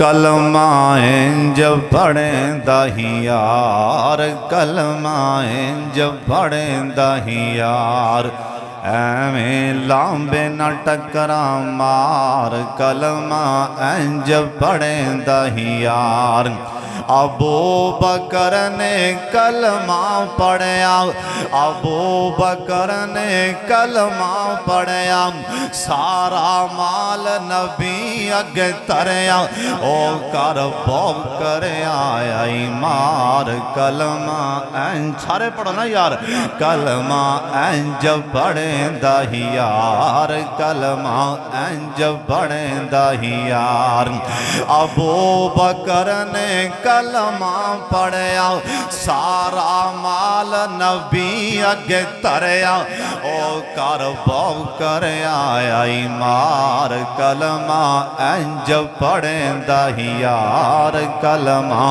کلمہ جب پڑھیں دہی یار، کلمہ جب پڑھیں دہی یار، ایویں لامبے نہ ٹکرا مار، کلمہ جب پڑھیں دہی یار۔ ابو بکر نے کلمہ پڑھیا، ابو بکر نے کلمہ پڑھیا، سارا مال نبی اگے تریا، او کر بو کر آیا مار، کلمہ سارے پڑھو نا یار، کلمہ جب پڑھیں دہی یار، کلمہ جب پڑھیں دہی یار۔ ابو بکر نے کلمہ پڑھیا، سارا مال نبی اگے تریا، او کر بو کر آیا مار، کلمہ جب پڑھیں دہی یار، کلمہ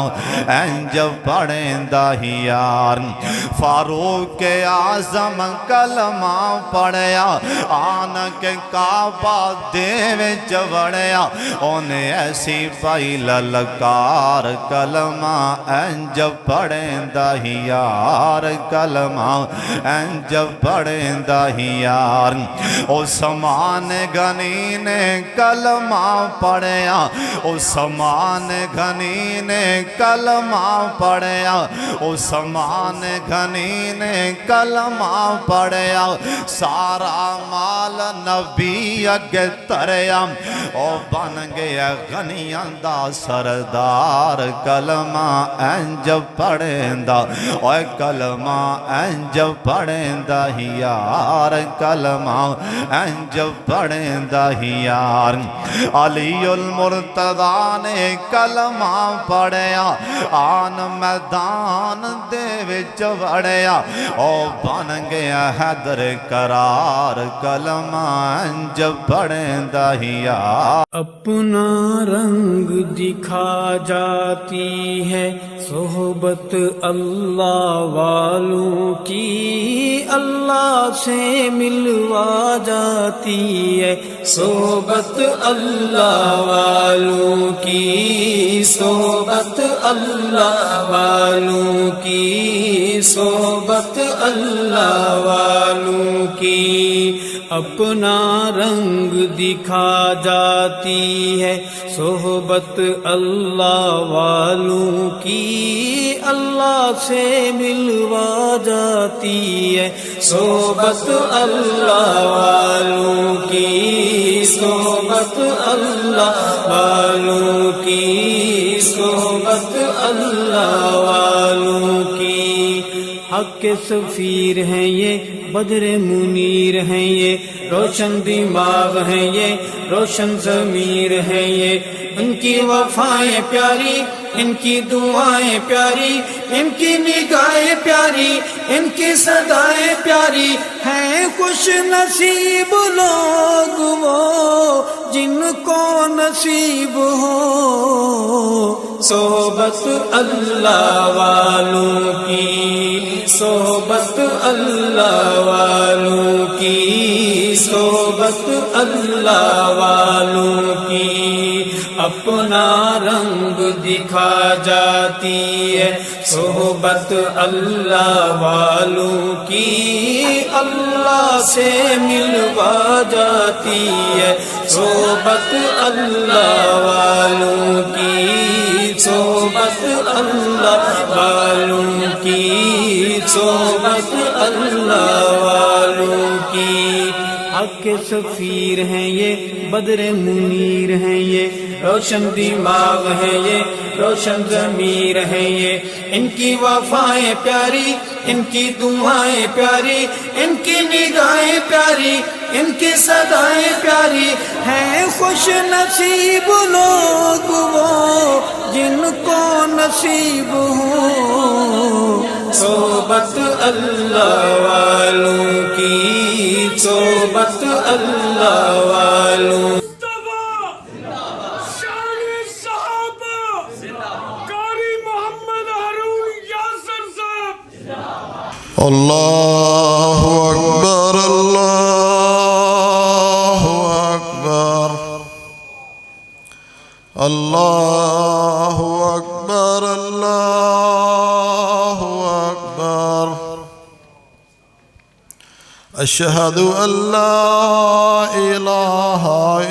جب پڑھیں دہی یار۔ فاروق اعظم کلمہ پڑھیا، آن کے کعبہ دے وچ وڑیا، انہیں ایسی پائی للکار، کلمہ جب پڑھیں دہی یار، کلمہ جب پڑھیں دہی یار۔ عثمان غنی نے کلمہ پڑھیا، عثمان غنی نے کلمہ پڑھیا، عثمان غنی نے کلمہ پڑھیا، سارا مال نبی اگے تریا، او بن گیا غنیاں دا سردار، کلمہ جب پڑھیں دا، اوہ کلمہ جب پڑھیں دہی یار، کلمہ جب پڑھیں دہی یار۔ علی المرتضیٰ نے کلمہ پڑھیا، آن میدان دے وچ وڑیا، او بن گیا حیدر قرار، کلمہ جب پڑھیں دہی یار۔ اپنا رنگ دکھا جاتی ہے صحبت اللہ والوں کی، اللہ سے ملوا جاتی ہے صحبت اللہ والوں کی، صحبت اللہ والوں کی، صحبت اللہ والوں کی۔ اپنا رنگ دکھا جاتی ہے صحبت اللہ والوں کی، اللہ سے ملوا جاتی ہے صحبت اللہ والوں کی، صحبت اللہ والوں کی، صحبت اللہ والوں کی۔ حق کے سفیر ہیں یہ، بدر منیر ہیں یہ، روشن دماغ ہیں یہ، روشن ضمیر ہیں یہ، ان کی وفائیں پیاری، ان کی دعائیں پیاری، ان کی نگاہیں پیاری، ان کی صدائیں پیاری، ہیں خوش نصیب لوگ وہ جن کو نصیب ہو صحبت اللہ والوں کی، صحبت اللہ والوں کی، صحبت اللہ والوں کی۔ اپنا رنگ دکھا جاتی ہے صحبت اللہ والوں کی، اللہ سے ملوا جاتی ہے صحبت اللہ والوں کی، صحبت اللہ والوں کی، صحبت اللہ والوں کی۔ حق کے سفیر ہیں یہ، بدر منیر ہیں یہ، روشن دماغ ہیں یہ، روشن ضمیر ہیں یہ، ان کی وفائیں پیاری، ان کی دعائیں پیاری، ان کی نگاہیں پیاری، ان کی صدائیں پیاری، ہیں خوش نصیب لوگ وہ جن کو نصیب ہو صحبت اللہ والوں کی، صحبت اللہ والوں۔ اللہ اکبر اللہ اکبر اللہ أكبر الله أكبر أشهد أن لا إله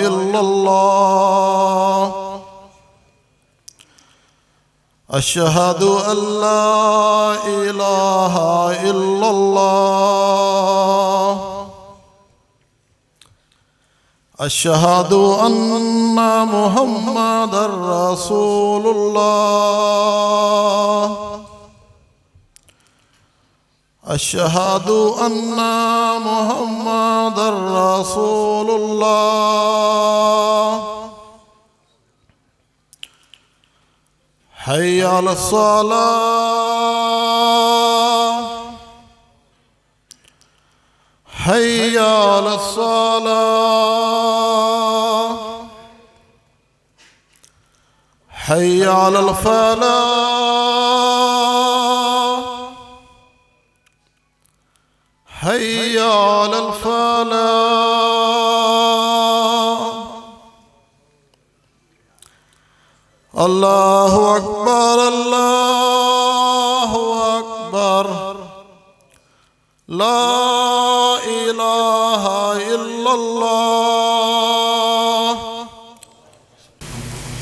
إلا الله أشهد أن لا إله إلا الله أشهد أن محمدًا رسول الله أشهد أن محمدًا رسول الله حي على الصلاة حي على الصلاة حي على الفلاح حي على الفلاح الله أكبر الله أكبر لا إله إلا الله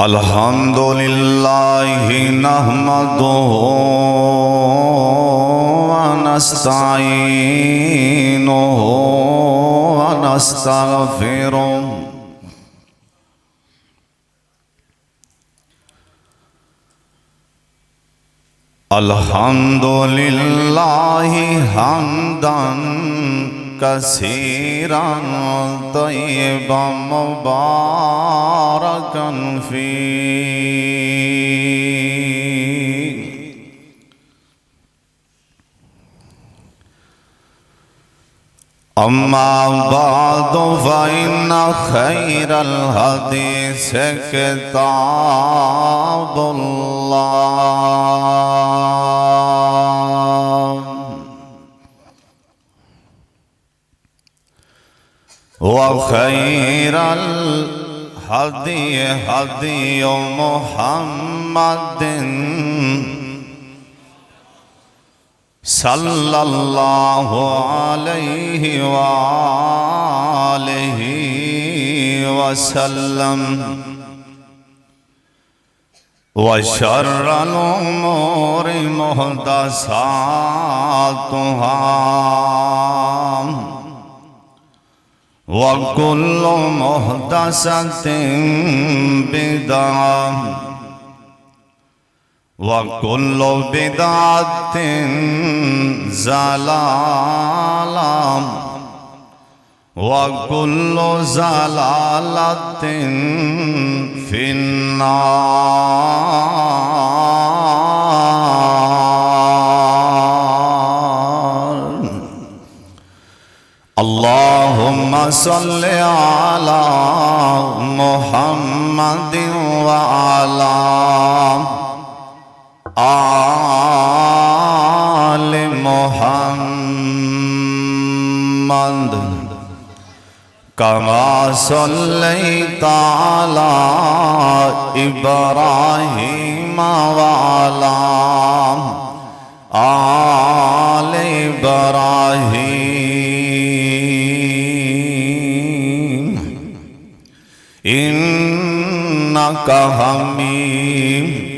الحمد لله نحمده ونستعينه ونستغفره الحمد لله حمدا كثيرا طيبا مباركا فيه أما بعد فإن خير الحديث كتاب الله وخير الهدي هدي محمد صلى الله عليه وآله وسلم وشر الأمور محدثاتها وكل محدثة بدعة وكل بدعة ضلالة وكل ضلالة في النار اللهم صل على محمد وعلى آل محمد كما صليت على إبراهيم وعلى آل إبراهيم إنك حميد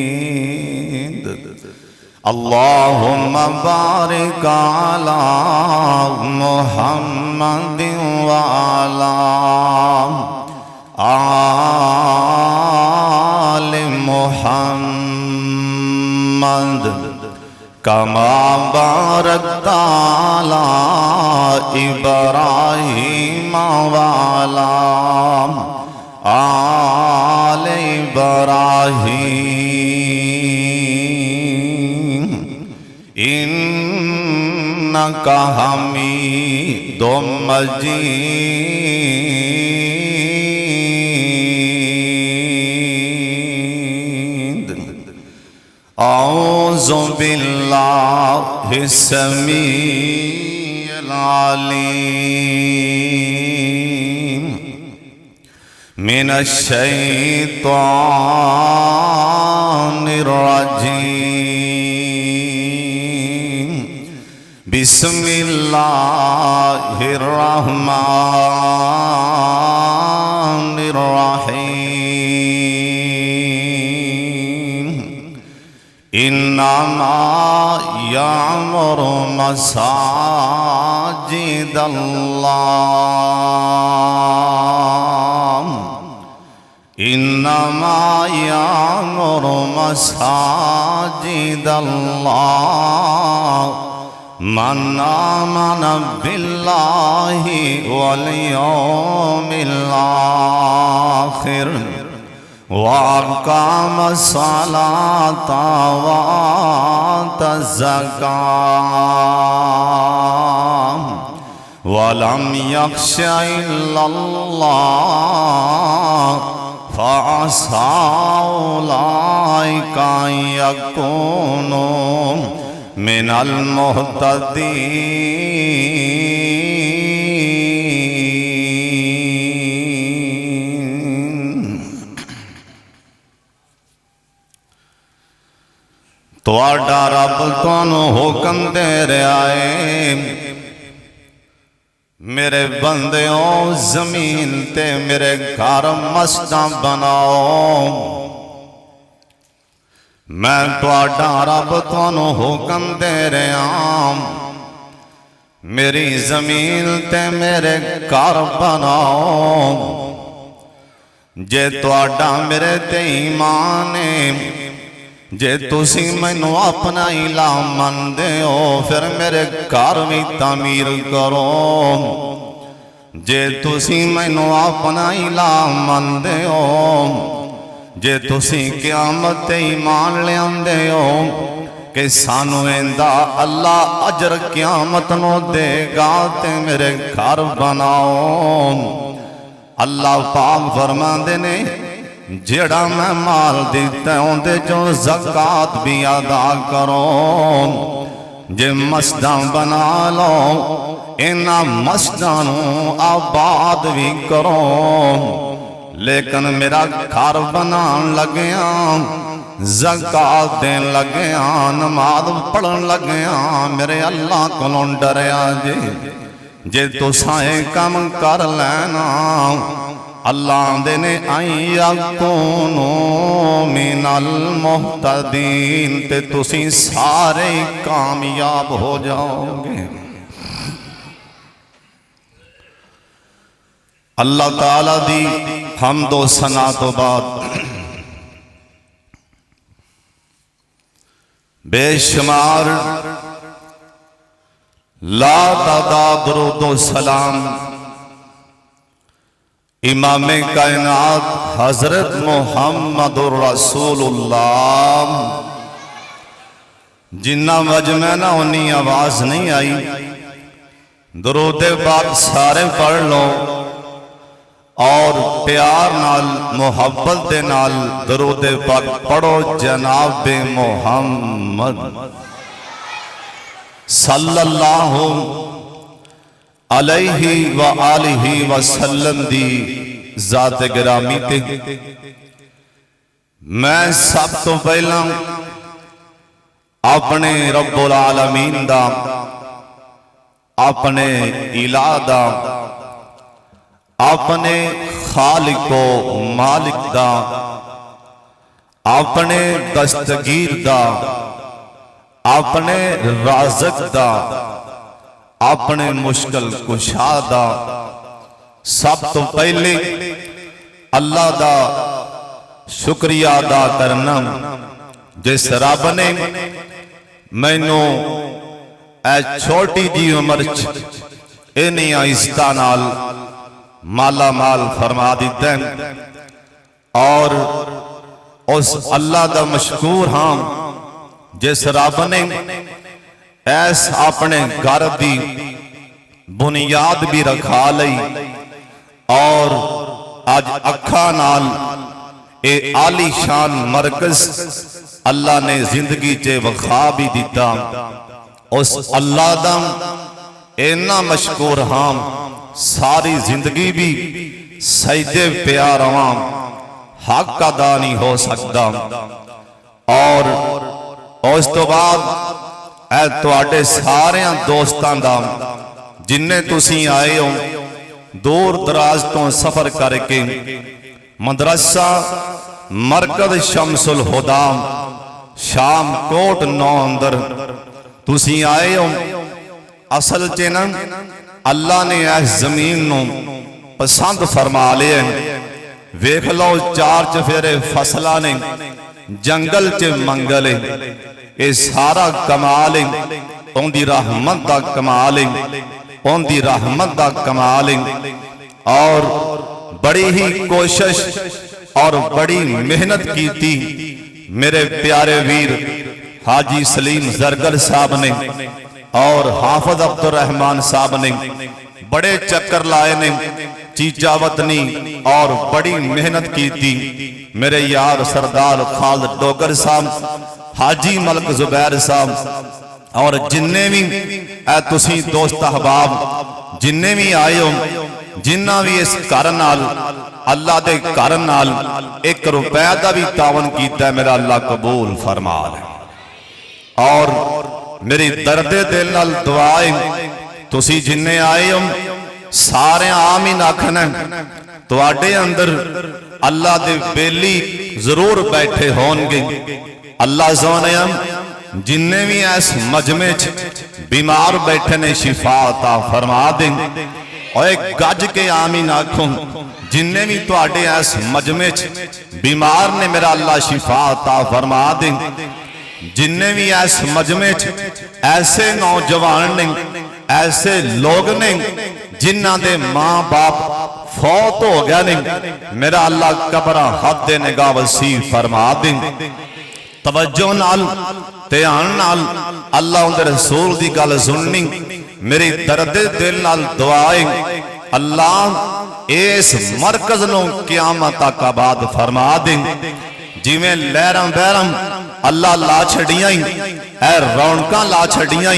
مجيد اللهم بارك على محمد وعلى آل محمد كما باركت على إبراهيم وعلى آل إبراهيم إنك حميد مجيد أعوذ بالله السميع العليم من الشيطان الرجيم بسم الله الرحمن الرحيم إنما يعمر مساجد الله إنما يعمر مساجد الله من آمن بالله واليوم الآخر وأقام الصلاة وآتى الزكاة ولم يخش إلا الله فعسى أولئك أن يكونوا من المهتدين تواڈا رب تانوں حکم دے رہا ہے میرے بندیوں زمین تے میرے گھر مسجداں بناؤ میں تواڈا رب تانوں حکم دے رہا میری زمین تے میرے گھر بناؤ جے تواڈا میرے تے ایمان ہے جے تسی مینوں اپنا الہ مندے ہو پھر میرے گھر بھی تعمیر کرو جے تسی مینوں اپنا الہ مندے ہو جے تسی قیامت تے ایمان لے آندے ہو کہ سانو ایندا اللہ اجر قیامت نو دے گا تے میرے گھر بناؤ اللہ پاک فرماندے نے جڑا میں مال دیتا ہوں دے جو زکاة بھی ادا کرو جے مسجداں بنا لو انہا مسجداں آباد بھی کرو لیکن میرا گھر بنان لگیاں زکاة دین لگیاں نماز پڑھن لگیاں میرے اللہ کو ڈریا جے تو سائے کم کر لینا اللہ دینے یکونو من المہتدین تے تسی سارے کامیاب ہو جاؤ گے اللہ تعالیٰ دی حمد و ثنا تو بعد بے شمار لا تعداد درود و سلام امام کائنات حضرت محمد الرسول اللہ جنہ مجمع نہ ہونی آواز نہیں آئی درود پاک سارے پڑھ لو اور پیار نال محبت دے نال درود پاک پڑھو جناب محمد صلی اللہ علیہ وآلہ وسلم دی ذات گرامی تے میں سب تو پہلا اپنے رب العالمین دا اپنے الہ دا اپنے خالق و مالک دا اپنے دستگیر دا اپنے رازق دا اپنے مشکل کشا دا سب تو پہلے اللہ دا شکریہ ادا کرنا جس رب نے مینوں اے چھوٹی جی عمر انہی عزتاں نال مالا مال فرما دیتا ہے اور اس اللہ دا مشکور ہاں جس رب نے ایس اپنے گھر دی بنیاد بھی رکھا لئی اور آج اکھا نال اے عالی شان مرکز اللہ نے زندگی چے وخا بھی دیتا اس اللہ دا اینا مشکور ہاں ساری زندگی بھی سجدے پیا رواں حق ادا نہیں ہو سکتا اور اس تو بعد اے تواڈے سارے دوستاں دا جننے تسی آئے ہو دور دراز تو سفر کر کے مدرسہ مرکز شمس الہدا شام کوٹ نو اندر تسی آئے ہو اصل چ نا اللہ نے اس زمین نو پسند فرما لیا ویکھ لو چار چفیرے فصلاں نے جنگل چ منگل اے سارا کمال اون دی رحمت دا کمال اون دی رحمت دا کمال اور بڑی ہی کوشش اور بڑی محنت کی تھی میرے پیارے ویر حاجی سلیم زرگر صاحب نے اور حافظ عبد الرحمن صاحب نے بڑے چکر لائے نے چیچا وطنی اور بڑی محنت کی تھی میرے یار سردار خالد ڈوگر صاحب حاجی ملک زبیر صاحب اور جننے بھی اے تسی دوست احباب جننے بھی آئے ہو جنہ بھی اس کارنال اللہ دے کارنال 1 روپے دا بھی تعاون کیتا ہے میرا اللہ قبول فرما لے اور میری درد دل نال دعائیں تسی جننے آئے ہو سارے آمین آکھنا تواڈے اندر اللہ دے بیلی ضرور بیٹھے ہونگے اللہ زونیا جننے بھی اس مجمع بیمار بیٹھے نے شفا عطا فرما دیں اور ایک گج کے آمین آکھوں جننے بھی تواڈے اس مجمع بیمار نے میرا اللہ شفا عطا فرما دیں جننے بھی اس مجمع ایسے نوجوان نے ایسے لوگ نے جنہ دے ماں باپ فوت ہو گیا نہیں میرا اللہ قبرہ حد نگاہ وسیع فرما دیں توجہ نال تیان نال اللہ اندر رسول دی گل سننی میری درد دل نال دعائیں اللہ اس مرکز نو قیامت تک آباد فرما دیں جی میں لہرم بہرم اللہ لا چھڑیاں اے رونکاں لا چھڑیاں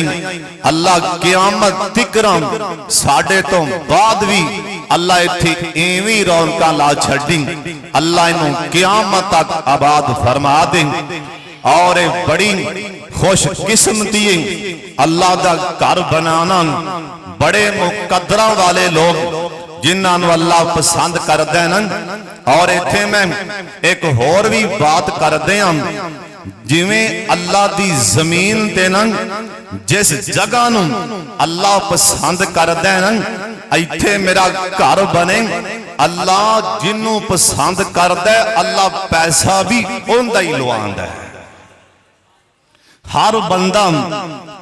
اللہ قیامت تکرم ساڑھے تو بعد بھی اللہ اتھی ایویں رونکاں لا چھڑیں اللہ انہوں قیامت تک آباد فرما دیں اور بڑی خوش قسمتی اللہ دا گھر بنانا بڑے مقدرہ والے لوگ جنہاں نو اللہ پسند کر دینا اور ایتھے میں ایک اور بھی بات کر دیا جویں اللہ دی زمین تے نا جس جگہ نو اللہ پسند کر دینا ایتھے میرا گھر بنے اللہ جنوں پسند کر دے اللہ پیسہ بھی اوندا ہی لوان دے ہر بندہ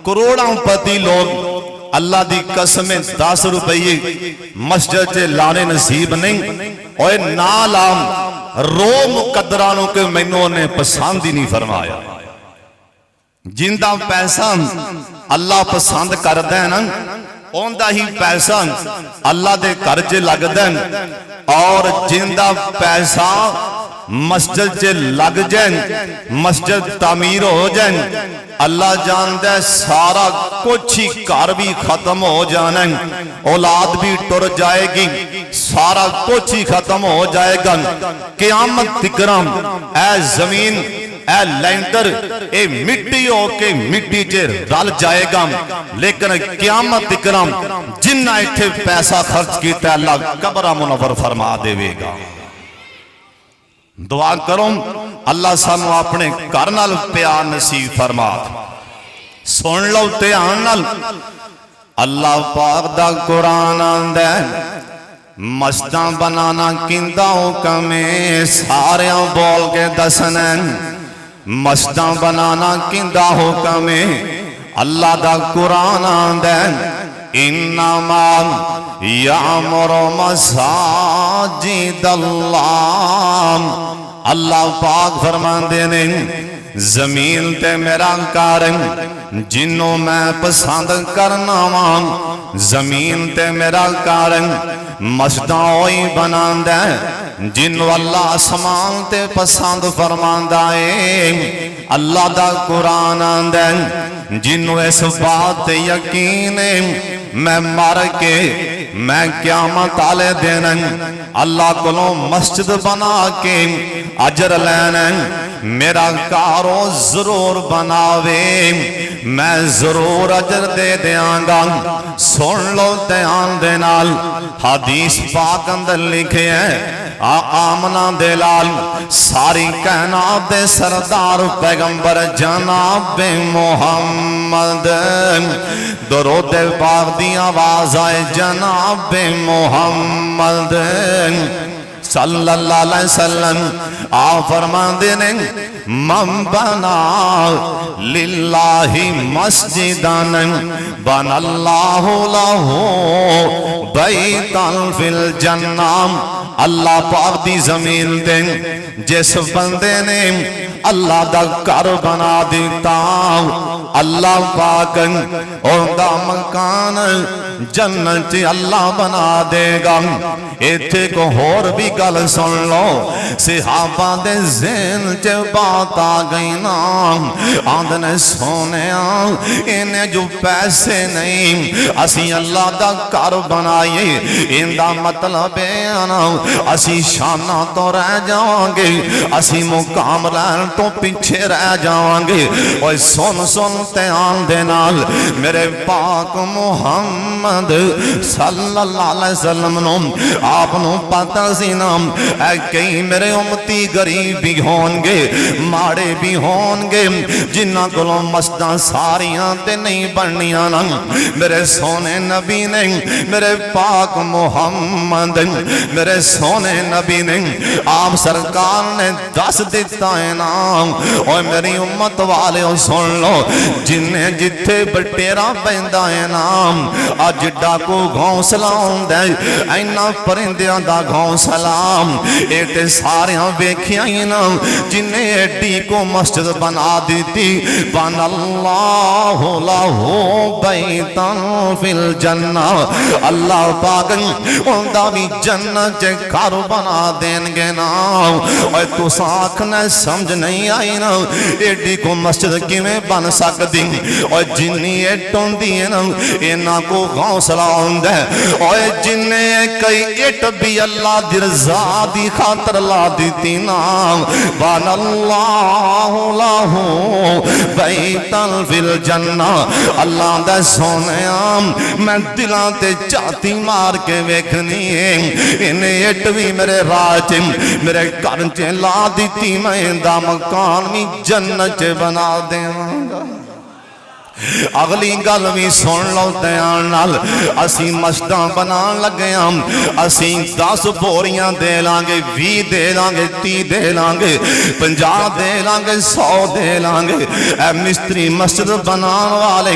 کروڑاں پتی لوگ اللہ دی قسمیں 10 روپئے مسجد چے لانے نصیب نہیں اور نالام رو مقدرانوں کے مینوں نے پسند ہی نہیں فرمایا جندہ پیسہ اللہ پسند کر دینا اوندا ہی پیسہ اللہ دے کرچے لگ دین اور جندہ پیسہ مسجد چے لگ جائیں مسجد تعمیر ہو جائیں اللہ جاندے سارا کچھ ہی کار بھی ختم ہو جانا اولاد بھی ٹر جائے گی سارا کچھ ہی ختم ہو جائے گا قیامت تکرام اے زمین اے لینڈر اے مٹی ہو کے مٹی چے رل جائے گا لیکن قیامت تکرام جنہ ایتھے پیسہ خرچ کیتا ہے اللہ قبرہ منور فرما دے گا دعا کروں اللہ سانو اپنے کرنال پیار نصیب فرما سن لو تیان نال اللہ پاک دا قرآن آندے مستاں بنانا کیندہ حکمیں ساریاں بول کے دسنیں مستاں بنانا کیندہ حکمیں اللہ دا قرآن آندے انما یامر مساجد اللہ اللہ پاک فرمان دینے زمین تے میرا کارن جنوں میں پسند کرنا وان زمین تے میرا کارن مسجداں ہوئی بنان دے جنوں اللہ آسمان تے پسند فرمان دائے اللہ دا قرآن آن دے جنوں اس بات یقین میں مار کے میں قیامت والے دن اللہ کو مسجد بنا کے اجر لینا میرا کارو ضرور بناوے میں ضرور اجر دے دیاں گا سن لو دھیان دے نال حدیث پاک اندر لکھے ہیں آمنہ دے لال ساری کائنات دے سردار پیغمبر جناب محمد درود پاک دی آواز آئے جناب محمد صلی اللہ علیہ وسلم آپ فرماندے نے من بنا للہ مسجداً بنا اللہ لہو بیتاً فی الجنہ اللہ پاک دی زمین دیں جس بندے نے اللہ دا گھر بنا دیتا اللہ پاک اور دا مکان جنت اللہ بنا دے گا ایتھے کو اور بھی گل سن لو صحابہ دے ذہن چ بات آ گئی نا آندنے سونے انہیں جو پیسے نہیں اسی اللہ دا گھر بنائیے ان دا مطلب ہے اسی شانہ تو رہ جاؤں گے اسی مقام رہن تو پیچھے رہ جاؤں گے اور سن دھیان دے نال میرے پاک محمد صلی اللہ علیہ وسلم نو آپ نو پتہ سی نام اے کئی میرے امتی غریب بھی ہون گے ماڑے بھی ہون گے جنہ کو مسجداں ساریاں تے نہیں بننیاں نا میرے سونے نبی نے میرے پاک محمد میرے سونے نبی نے آپ سرکار نے دس دیتا ہے نام اور میری امت والے سن لو جنہیں جتھے بٹیرا پہندہ ہے نام آج ڈاکو گھونسلا ہوندے اینا پرندیاں دا گھونسلا ایٹے ساریاں بیکھیاں ہی نام جنہیں ایڈی کو مسجد بنا دیتی بان اللہ لہو بیتاً فی الجنہ اللہ پاکن اندہ بھی جنت جے گھر بنا دین گے نام اور تو ساکھنے سمجھ نہیں آئی نا ایڈی کو مسجد کی میں بن سکتی اور جنی ایٹوں دیئے نا اینا کو گھونسلا ہوندے اور جنہیں کئی ایٹ بھی اللہ دی رضا دی خاطر لا دیتی نا بان اللہ لہو بیتاً فی الجنہ اللہ دے سونے میں دلان تے چاہتی مار کے ویکھنی ہے انہیں ایٹ بھی میرے راج میرے کرنچے لا دیتی میں دا مکان میں جنت بنا دیں گا اگلی گل بھی سن لو دھیان نال اسی مسجداں بنا لگے ہم اسی 10 بوریاں دے لانگے 20 دے لانگے 30 دے لانگے 50 دے لانگے 100 دے لانگے اے مستری مسجد بنان والے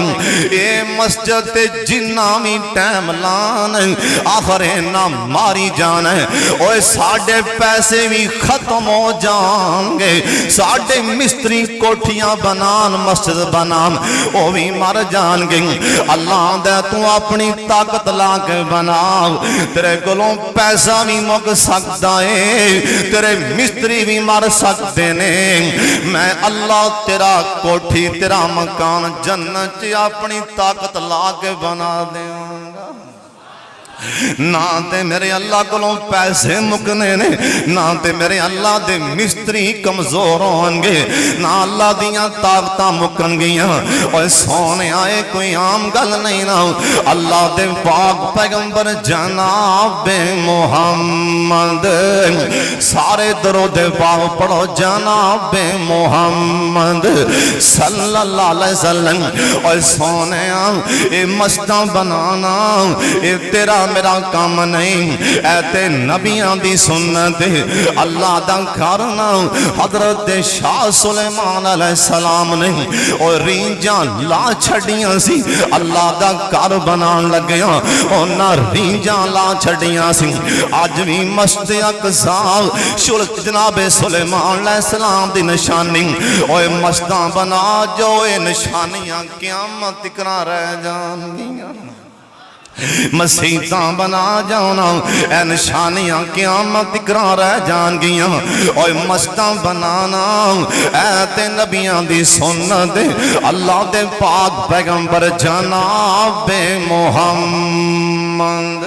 اے مسجد تے جنہ بھی ٹائم لان آخر نہ ماری جانا ہے اوے ساڑھے پیسے بھی ختم ہو جان گے ساڑھے مستری کوٹھیاں بنان مسجد بنان او بھی مر جان گئی اللہ دے تو اپنی طاقت لا کے بناو تیرے گلوں پیسہ بھی مک سکتا ہے تیرے مستری بھی مر سکتے نے میں اللہ تیرا کوٹھی تیرا مکان جنت اپنی طاقت لا کے بنا دیں گا نہ تے میرے اللہ کو پیسے مکنے نے نہ تے میرے اللہ دے مستری کمزور ہونگے نہ اللہ دیاں طاقتاں مکن گیاں اور سونے آئے کوئی عام گل نہیں نا اللہ دے پاک پیغمبر جناب محمد سارے درود پاک پڑھو جناب محمد صلی اللہ علیہ وسلم اور سونے اے مسجداں بنانا اے تیرا میرا کام نہیں اے تے نبیان دی سنت اللہ دا کرنا حضرت شاہ سلیمان علیہ السلام نے اور رینجاں لا چھڑیاں سی اللہ دا کر بنان لگیا اور نہ رینجاں لا چھڑیاں سی آج بھی مسجد اقصی شلک جناب سلیمان علیہ السلام دی نشانی اور مسجداں بنا جو اے نشانیاں قیامت تکرا رہ جان گیاں مسیتاں بنا جانا اے نشانیاں قیامت تکرا رہ جان گیاں اوے مسجداں بنانا اے تے نبیاں دی سنت اللہ دے پاک پیغمبر جناب محمد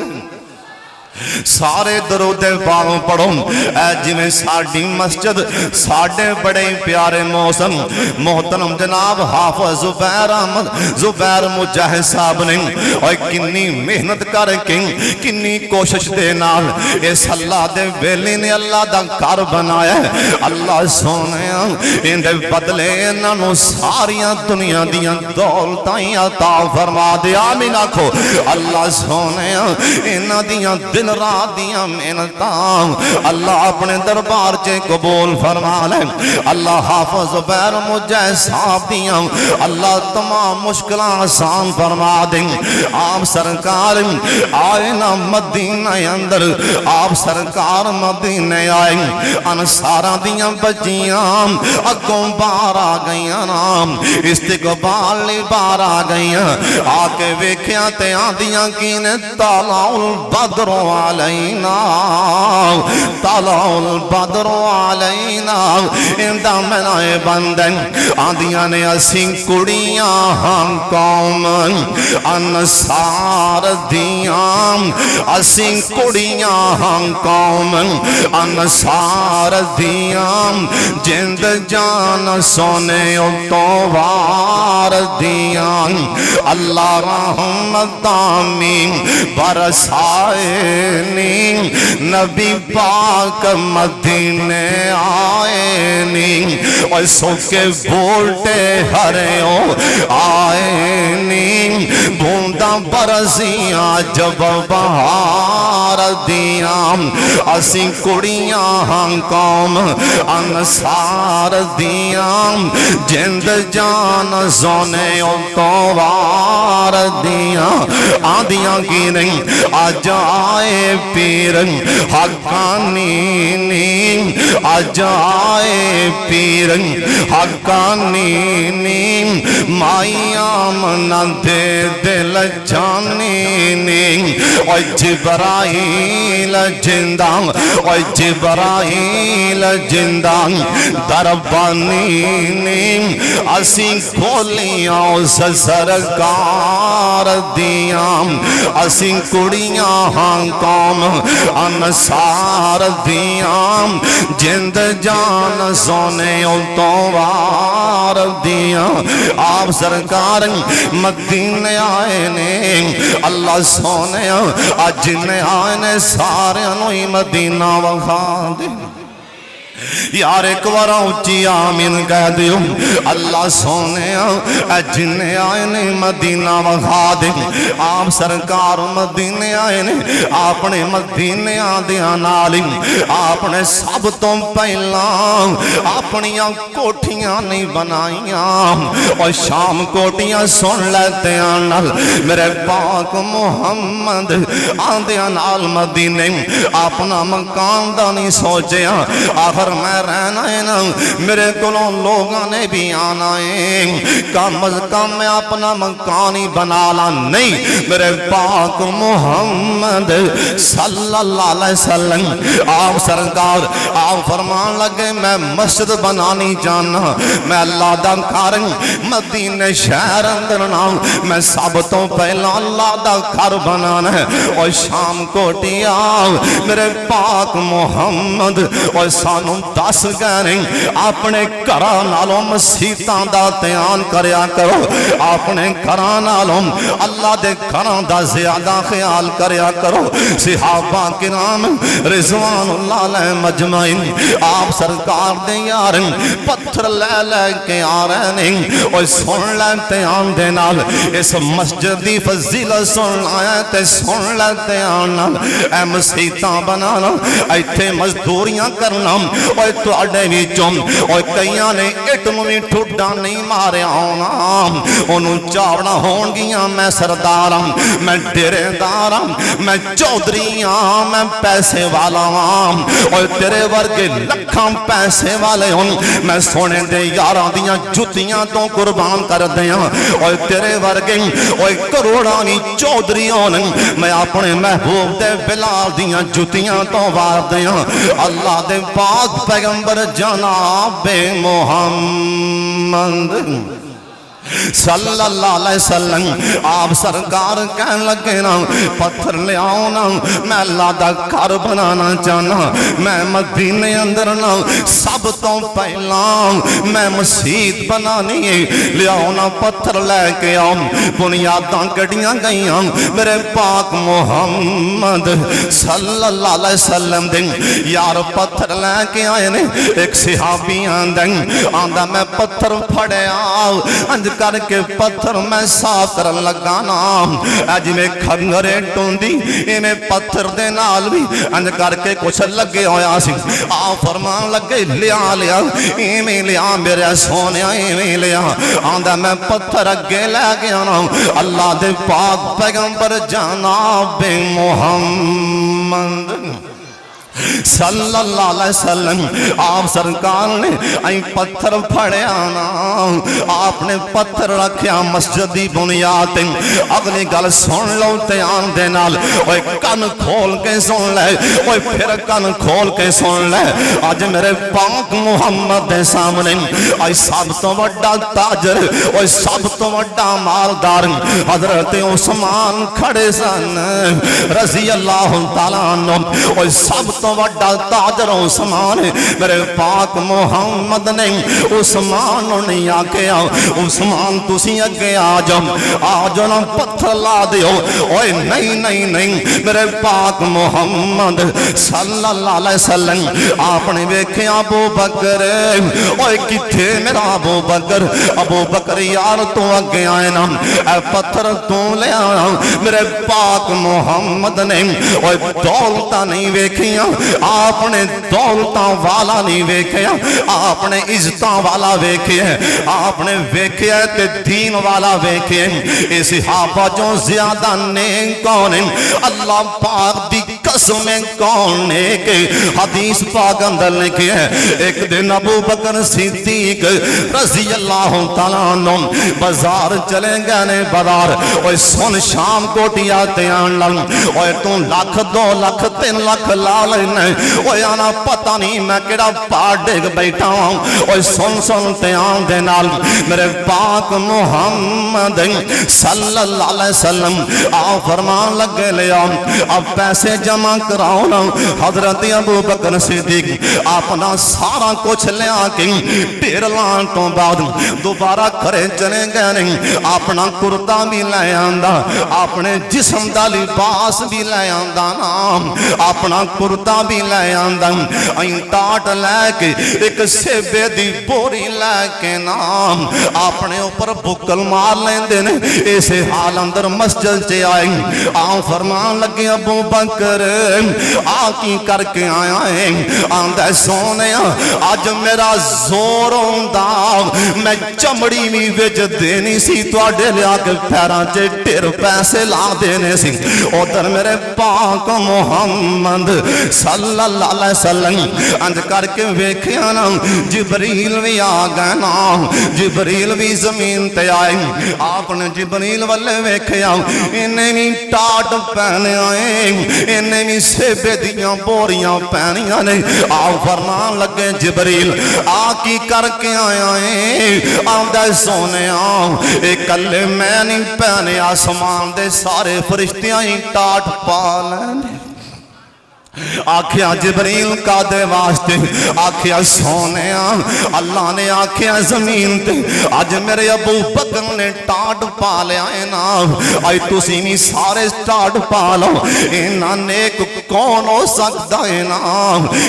سارے درود پاک پڑھو اے جویں ساڈی مسجد ساڈے بڑے پیارے موسم محترم جناب حافظ زبیر احمد زبیر مجاہد صاحب نے اور کنی محنت کر کے کنی کوشش دے نال اس اللہ دے ویلے نے اللہ دا گھر بنایا ہے اللہ سونے ان دے بدلے انہاں نوں ساریاں دنیا دیاں دولتاں عطا فرما دے آمین آکھو اللہ سونے انہاں دیاں دن رات دیاں محنتاں اللہ اپنے دربار چے قبول فرما لے اللہ حافظ زبیر مجاہد صاحب دیاں اللہ تمام مشکلاں آسان فرما دیں آپ سرکار آئے نا مدینہ اندر آپ سرکار مدینہ آئے انصاراں دیاں بچیاں اگوں باہر آ گئیاں نام استقبال لی باہر آ گئیاں آ کے ویکھیاں تے آندیاں کینے طلع البدر علینا طلع البدر علینا اندہ منائے بندن آندیاں نے اسیں کڑیاں ہم قوم انصار دیاں اسیں کڑیاں ہم قوم انصار دیاں جند جان سونے اتوار دیاں اللہ رحمت آمین برسائے نبی پاک مدینے آئے نی اور سوکے بولتے ہریوں آئے نی بھوندا برسیاں جب بہار دیاں اسی کڑیاں ہم قوم انصار دیاں جند جان زونے اتوار دیاں آدیاں کی نہیں آجائے پیر حقانی نیم آجائے پیر حقانی نیم مائیاں منا دے دل جانی نیم اوہ جبرائیل جندان اوہ جبرائیل جندان دربانی نیم اسی کھولیاں اس سرکار دیاں اسی کڑیاں ہاں قوم انصار دیاں جند جان سونے اتوار دیاں آپ سرکار مدینے آئے نے اللہ سونے اجنے آئے نے سارے انوی مدینہ وخا دے یار ایک بار اونچی آمین کہہ دیو اللہ سونے جنے آئے نے مدینہ وخا دے آپ سرکار مدینے آئے نے اپنے مدینے آدیاں نالی اپنے سب تو پہلا اپنیاں کوٹھیاں نہیں بنائیاں اور شام کوٹھیاں سن لیتے آنال میرے پاک محمد آدیاں نال مدینے اپنا مکان دا نہیں سوچے آخر میں رہنا ہے نا میرے کلوں لوگاں نے بھی آنا ہے کم از کم میں اپنا مکانی بنالا نہیں میرے پاک محمد صلی اللہ علیہ وسلم آپ سرکار آپ فرمان لگے میں مسجد بنانی جانا میں اللہ دا گھر مدینے شہر اندر نام میں سب تو پہلا اللہ دا گھر بنانا ہے اور شام کوٹیا میرے پاک محمد اور سانوں دس گئے اپنے گھراں نالوں مسیتاں دا دھیان کریا کرو اپنے گھراں نالوں اللہ دے گھراں دا زیادہ خیال کریا کرو صحابہ کرام رضوان اللہ علیہ مجمعین آپ سرکار دے یار پتھر لے لے کے آ رہے ہیں اور سن لیتے آن دے نال اس مسجدی فضیلت سن آیا تے سن لیتے آن نال اے مسیتاں بنانا ایتھے مزدوریاں کرنا اوے تواڈے وچوں اوے کئیاں نے اٹ نوں وی ٹھڈا نہیں ماریا ہونا اونوں چاوڑا ہون گیاں میں سردار ہاں میں ڈیرے دار ہاں میں چودھری ہاں میں پیسے والا ہاں اوے تیرے ورگے لکھاں پیسے والے ہوں میں سونے دے یاراں دیاں جُتیاں تو قربان کر دیاں اوے تیرے ورگے اوے کروڑاں نی چودھری ہون میں اپنے محبوب دے بلال دیاں جُتیاں تو وار دیاں اللہ دے پاک پیغمبر جناب محمد صلی اللہ علیہ وسلم آپ سرکار کہنے لگے نا پتھر لے آؤ نا میں اللہ دا گھر بنانا چاہنا میں مدینے اندر نا سب تو پہلا میں مسجد بنانی ہے لے آؤ نا پتھر لے کے آؤ بنیاداں کڑیاں گئیاں میرے پاک محمد صلی اللہ علیہ وسلم دن یار پتھر لے کے آئے نے ایک صحابی آندہ میں پتھر پھڑے آؤ انج کر کے پتھر میں صاف کر لگانا اج میں کھنگرے ٹوندی میں پتھر دے نال بھی انج کر کے کچھ لگے ہویا سی آ فرمان لگے لیا لیا ایویں لیا میرے سونے ایویں لیا آندا میں پتھر اگے لے گیا نا اللہ دے پاک پیغمبر جناب محمد صلی اللہ علیہ وسلم آپ سرکار نے آئی پتھر پھڑے آنا آپ نے پتھر رکھیا مسجد دی بنیاد اگلی گل سن لو تیان دے نال اوے کن کھول کے سن لے اوے پھر کن کھول کے سن لے آج میرے پاک محمد دے سامنے آئی سب تو وڈا تاجر اوے سب تو وڈا مالدار حضرت عثمان کھڑے سن رضی اللہ تعالیٰ عنہ اوے سب تو وڈا تاجر عثمان میرے پاک محمد نے عثمان نہیں آکے عثمان تسی اگے آجو نا پتھر لا دیو اوے نہیں میرے پاک محمد صلی اللہ علیہ وسلم آپ نے ویکھے ابو بکر اوے کتھے میرا ابو بکر یار تو اگے آئے نا اے پتھر تو لے آیا میرے پاک محمد نے اوے دولتاں نہیں ویکھیاں آپ نے دولتاں والا نہیں ویکھیا آپ نے عزتاں والا ویکھیا آپ نے ویکھیا تے دین والا ویکھیا اے صحابہ جو زیادہ نیک کون ہیں اللہ پاک دی قسم کون ہے کہ حدیث پاک اندر لکھی ہے ایک دن ابو بکر صدیق رضی اللہ تعالیٰ عنہ بازار چلے گئے نے بازار اوے سن شام کوٹیا تیان لن اوے تو لاکھ 2 لاکھ 3 لاکھ لا لینا اوے آنا پتہ نہیں میں کیڑا پاڑ ڈگ بیٹھا ہوں اوے سن تیان دے نال میرے پاک محمد صلی اللہ علیہ وسلم آپ فرمان لگے لے اب پیسے جمع کراؤ نا حضرت ابو بکر صدیق اپنا سارا کچھ لے آکے ڈیر لان تو بعد دوبارہ کرے چلے گئے نہیں اپنا کرتا بھی لے آندا اپنے جسم دا لباس بھی لے آندا نا اپنا کرتا بھی لے آندا این ٹاٹ لے کے ایک سیبے دی بوری لے کے نام اپنے اوپر بکل مار لیندے نے ایسے حال اندر مسجد چے آئے فرمان لگے ابو بکر آکی کر کے آیا ہے آندہ سونے آج میرا زور ہوندا میں چمڑی بھی ویج دینی سی تو آڈے لیا کے پیران چے ٹیر پیسے لا دینے سی ادھر میرے پاک محمد صلی اللہ علیہ وسلم انج کر کے ویکھیا نا جبریل بھی آگئے نا جبریل بھی زمین تے آئے آپ نے جبریل والے ویکھیا انہیں بھی ٹاٹ پہنے آئے انہیں بھی سیبے دیاں بوریاں پہنیاں نے آپ فرمان لگے جبریل آکی کر کے آیا ہے آمدہ سونے ایک کلے میں نہیں پہنے آسمان دے سارے فرشتیاں ہی ٹاٹ پالیں آکھیا جبریل کا دے واسطے آکھیا سونے اللہ نے آکھیا زمین تے آج میرے ابو بکر نے ٹاٹ پالے آئے نا آئی تسی نہیں سارے ٹاٹ پالو اینا نیک کون ہو سکتا ہے نا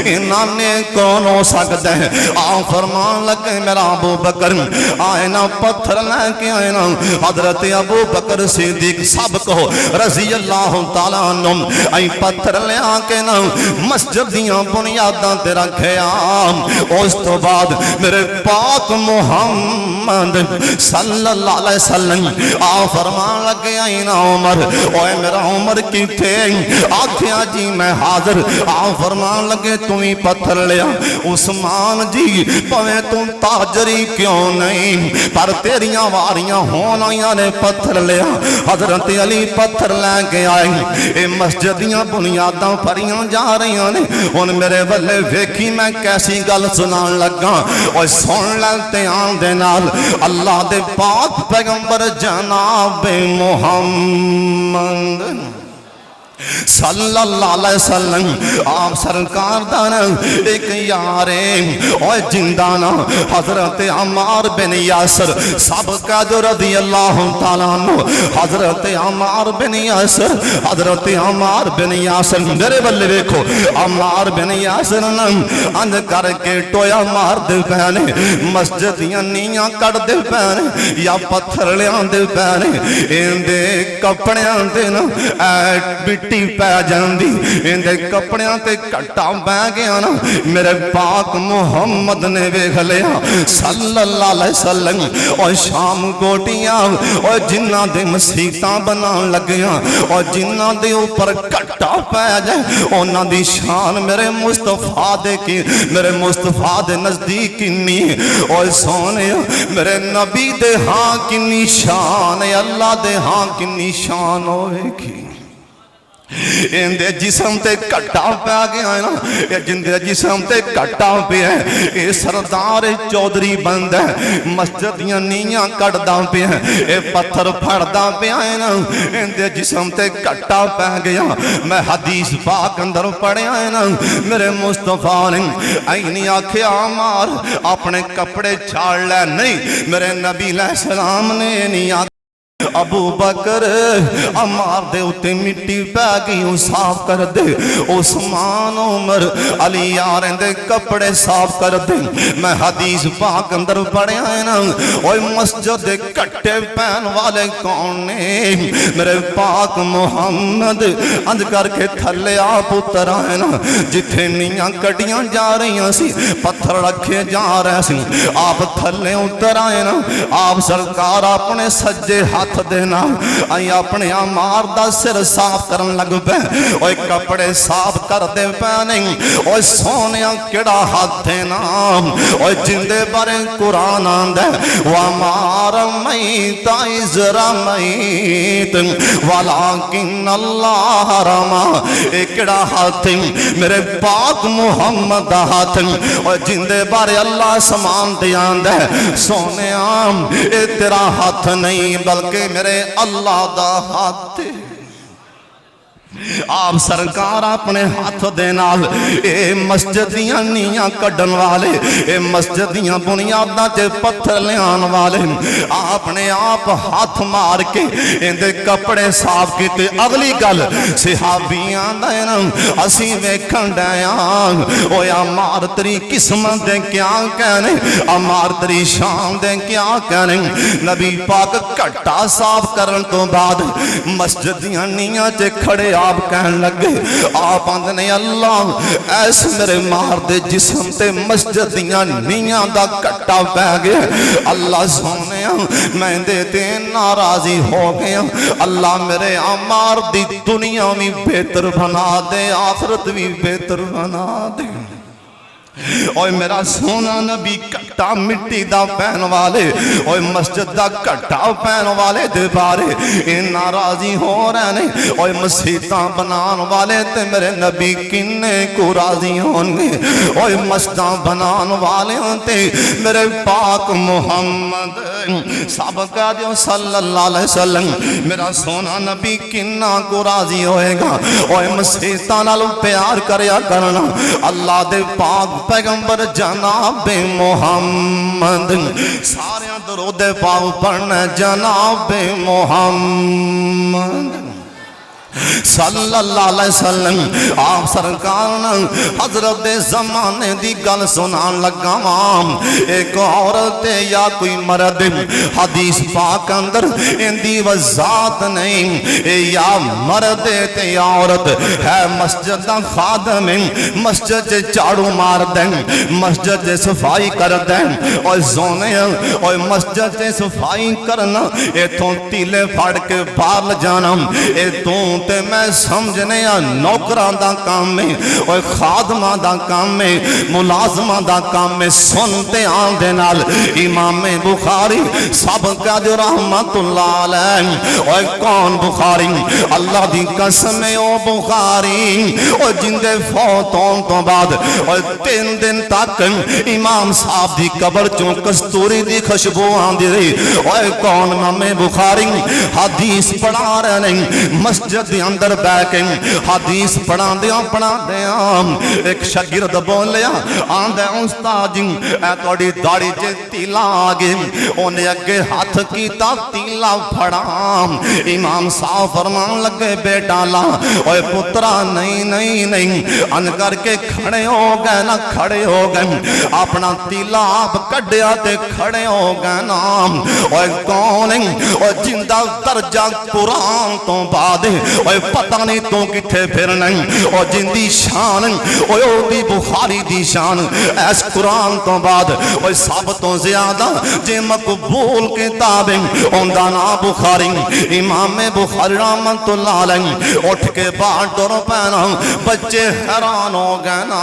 انہاں نے کون ہو سکتا ہے آپ فرمان لگے میرا ابو بکر آئے نا پتھر لے کے آئے نا حضرت ابو بکر صدیق سب کو رضی اللہ تعالیٰ عنہ آئی پتھر لے آکے نا مسجد دیاں بنیاداں تے رکھیا اس تو بعد میرے پاک محمد صلی اللہ علیہ وسلم آپ فرمان لگے آئی نا عمر اوے میرا عمر کی تھے آکھیا جی میں حاضر آپ فرمان لگے تمہیں پتھر لیا عثمان جی پویں تم تاجری کیوں نہیں پر تیریاں واریاں ہونیاں نے پتھر لیا حضرت علی پتھر لے کے آئے اے مسجدیاں بنیاداں پریاں جا رہی نے ان میرے بلے ویکھی میں کیسی گل سنان لگا اور سن لیتے آن دے نال اللہ دے پاک پیغمبر جناب محمد صلی اللہ علیہ وسلم آپ سرکار دانا ایک یارے اور جندانا حضرت عمار بن یاسر سب کا جو رضی اللہ تعالیٰ عنہ حضرت عمار بن یاسر حضرت عمار بن یاسر میرے بلے دیکھو عمار بن یاسر اند کر کے ٹویا مار دے پہنے مسجد یا نیاں کٹ دے پہنے یا پتھر لیاں دے پہنے ان دے کپڑیاں دے نا مٹی پہ جاندی ان دے کپڑیاں تے کٹا بہ گیا نا میرے پاک محمد نے ویکھ لیا صلی اللہ علیہ وسلم اور شام گوٹیاں اور جنہ دے مسیتاں بنان لگیاں اور جنہ دے اوپر کٹا پہ جائے انہاں دی شان میرے مصطفیٰ دے کی میرے مصطفیٰ دے نزدیک کنی اور سونے میرے نبی دے ہاں کنی شان اللہ دے ہاں کنی شان ہوئے کی ان دے جسم تے کٹا پہ گیا ہے نا جن دے جسم تے کٹا پہ ہے اے سردار چودری بند ہے مسجدیاں نیاں کٹدا پہ ہے اے پتھر پھڑدا پہ ہے نا ان دے جسم تے کٹا پہ گیا میں حدیث پاک اندر پڑھیا ہے نا میرے مصطفیٰ نے اینی آکھے عمار اپنے کپڑے چھاڑ لے نہیں میرے نبی علیہ السلام نے نہیں آکھے ابو بکر عمار دے اتے مٹی پہ گئی صاف کر دے عثمان عمر علی یاریں دے کپڑے صاف کر دے میں حدیث پاک اندر پڑھے آئے نا اوہ مسجد کٹے پہن والے کون نے میرے پاک محمد اند کر کے تھلے آپ اتر آئے نا جتھے نیاں کٹیاں جا رہی ہیں سی پتھر رکھے جا رہے سی آپ تھلے اتر آئے نا آپ سرکار اپنے سجے ہاتھ دینا آئی اپنے عمار دا سر صاف کرن لگ پہ اوہ کپڑے صاف کر دے پہنے اوہ سونیاں کڑا ہاتھ دینا اوہ جندے بارے قرآن آندے وَمَارَ مَيْتَ اِزْرَ مَيْتٍ وَلَكِنَّ اللَّهَ رَمَا ایک کڑا ہاتھ میرے پاک محمد دا ہاتھ اوہ جندے بارے اللہ سمان دے آندے سونیاں اے تیرا ہاتھ نہیں بلکہ میرے اللہ دا ہاتھ آپ سرکار اپنے ہاتھ دے نال اے مسجدیاں نیاں کڈن والے اے مسجدیاں بنیاداں تے پتھر لیان والے آپ نے آپ ہاتھ مار کے ان دے کپڑے صاف کیتے اگلی گل صحابیاں دے نا اسی ویکھن ڈیاں او عمار تری قسمت دے کیا کہنے عمار تری شان دے کیا کہنے نبی پاک کٹا صاف کرن تو بعد مسجدیاں نیاں تے کھڑے آپ کہن لگے آپ اندنے اللہ ایس میرے مار دے جسم تے مسجدیاں نیاں دا کٹا پہ گئے اللہ سونے میں دیتے ناراضی ہو گیا اللہ میرے عمار دی دنیا بھی بہتر بنا دے آخرت بھی بہتر بنا دے اوہ میرا سونا نبی کٹا مٹی دا پہن والے اوہ مسجد دا کٹا پہن والے دے بارے ان ناراضی ہو رہنے اوہ مسیطاں بنان والے تے میرے نبی کنے کو راضی ہونگے اوہ مسجداں بنان والے تے میرے پاک محمد سابقہ دیو صلی اللہ علیہ وسلم میرا سونا نبی کنہ کو راضی ہوئے گا اوہ مسیطاں نالو پیار کریا کرنا اللہ دے پاک پیغمبر جناب محمد سارے درود پاک پڑھنا جناب محمد صلی اللہ علیہ وسلم آپ سرکار حضرت زمانے دی گل سنان لگا وام ایک عورت یا کوئی مرد حدیث پاک اندر اندی وضاحت نہیں یا مرد تے یا عورت ہے مسجد دا خادم مسجد چاڑو مار دیں مسجد صفائی کر دیں اور زونے اور مسجد صفائی کرنا ایتھوں تیلے پھاڑ کے باہر جانا ایتھوں تے میں سمجھنے نوکران دا کام میں اور خادمہ دا کام میں ملازمہ دا کام میں سنتے آن دے نال امام بخاری سب کا جو رحمت اللہ علیہ اور کون بخاری اللہ دی قسم او بخاری اور جن دے فوتوں تو بعد اور 3 دن تک امام صاحب دی قبر چوں کستوری دی خوشبو آن دی رہی اور کون امام بخاری حدیث پڑھا رہے نہیں مسجد دی اندر بیٹھے حدیث پڑھا دیا ایک شاگرد بولیا آن دے استاد جی اے توڑی داڑی چے تیلا آگے انہیں اگے ہاتھ کیتا تیلا پھڑا امام صاحب فرمان لگے بیٹا لا اوے پترا نہیں ان کر کے کھڑے ہو گئے نا کھڑے ہو گئے اپنا تیلا آپ کڈیا تے کھڑے ہو گئے نا اوے کون اوے جندہ درجہ قرآن تو بعد اوے پتہ نہیں تو کٹھے پھر نہیں اور جن دی شان اوے او دی بخاری دی شان ایس قرآن تو بعد اوے سب تو زیادہ جے مقبول کتابیں اوندہ نا بخاری امام بخاری رحمت اللہ علیہ اٹھ کے باہر ڈور پہنا بچے حیران ہو گئے نا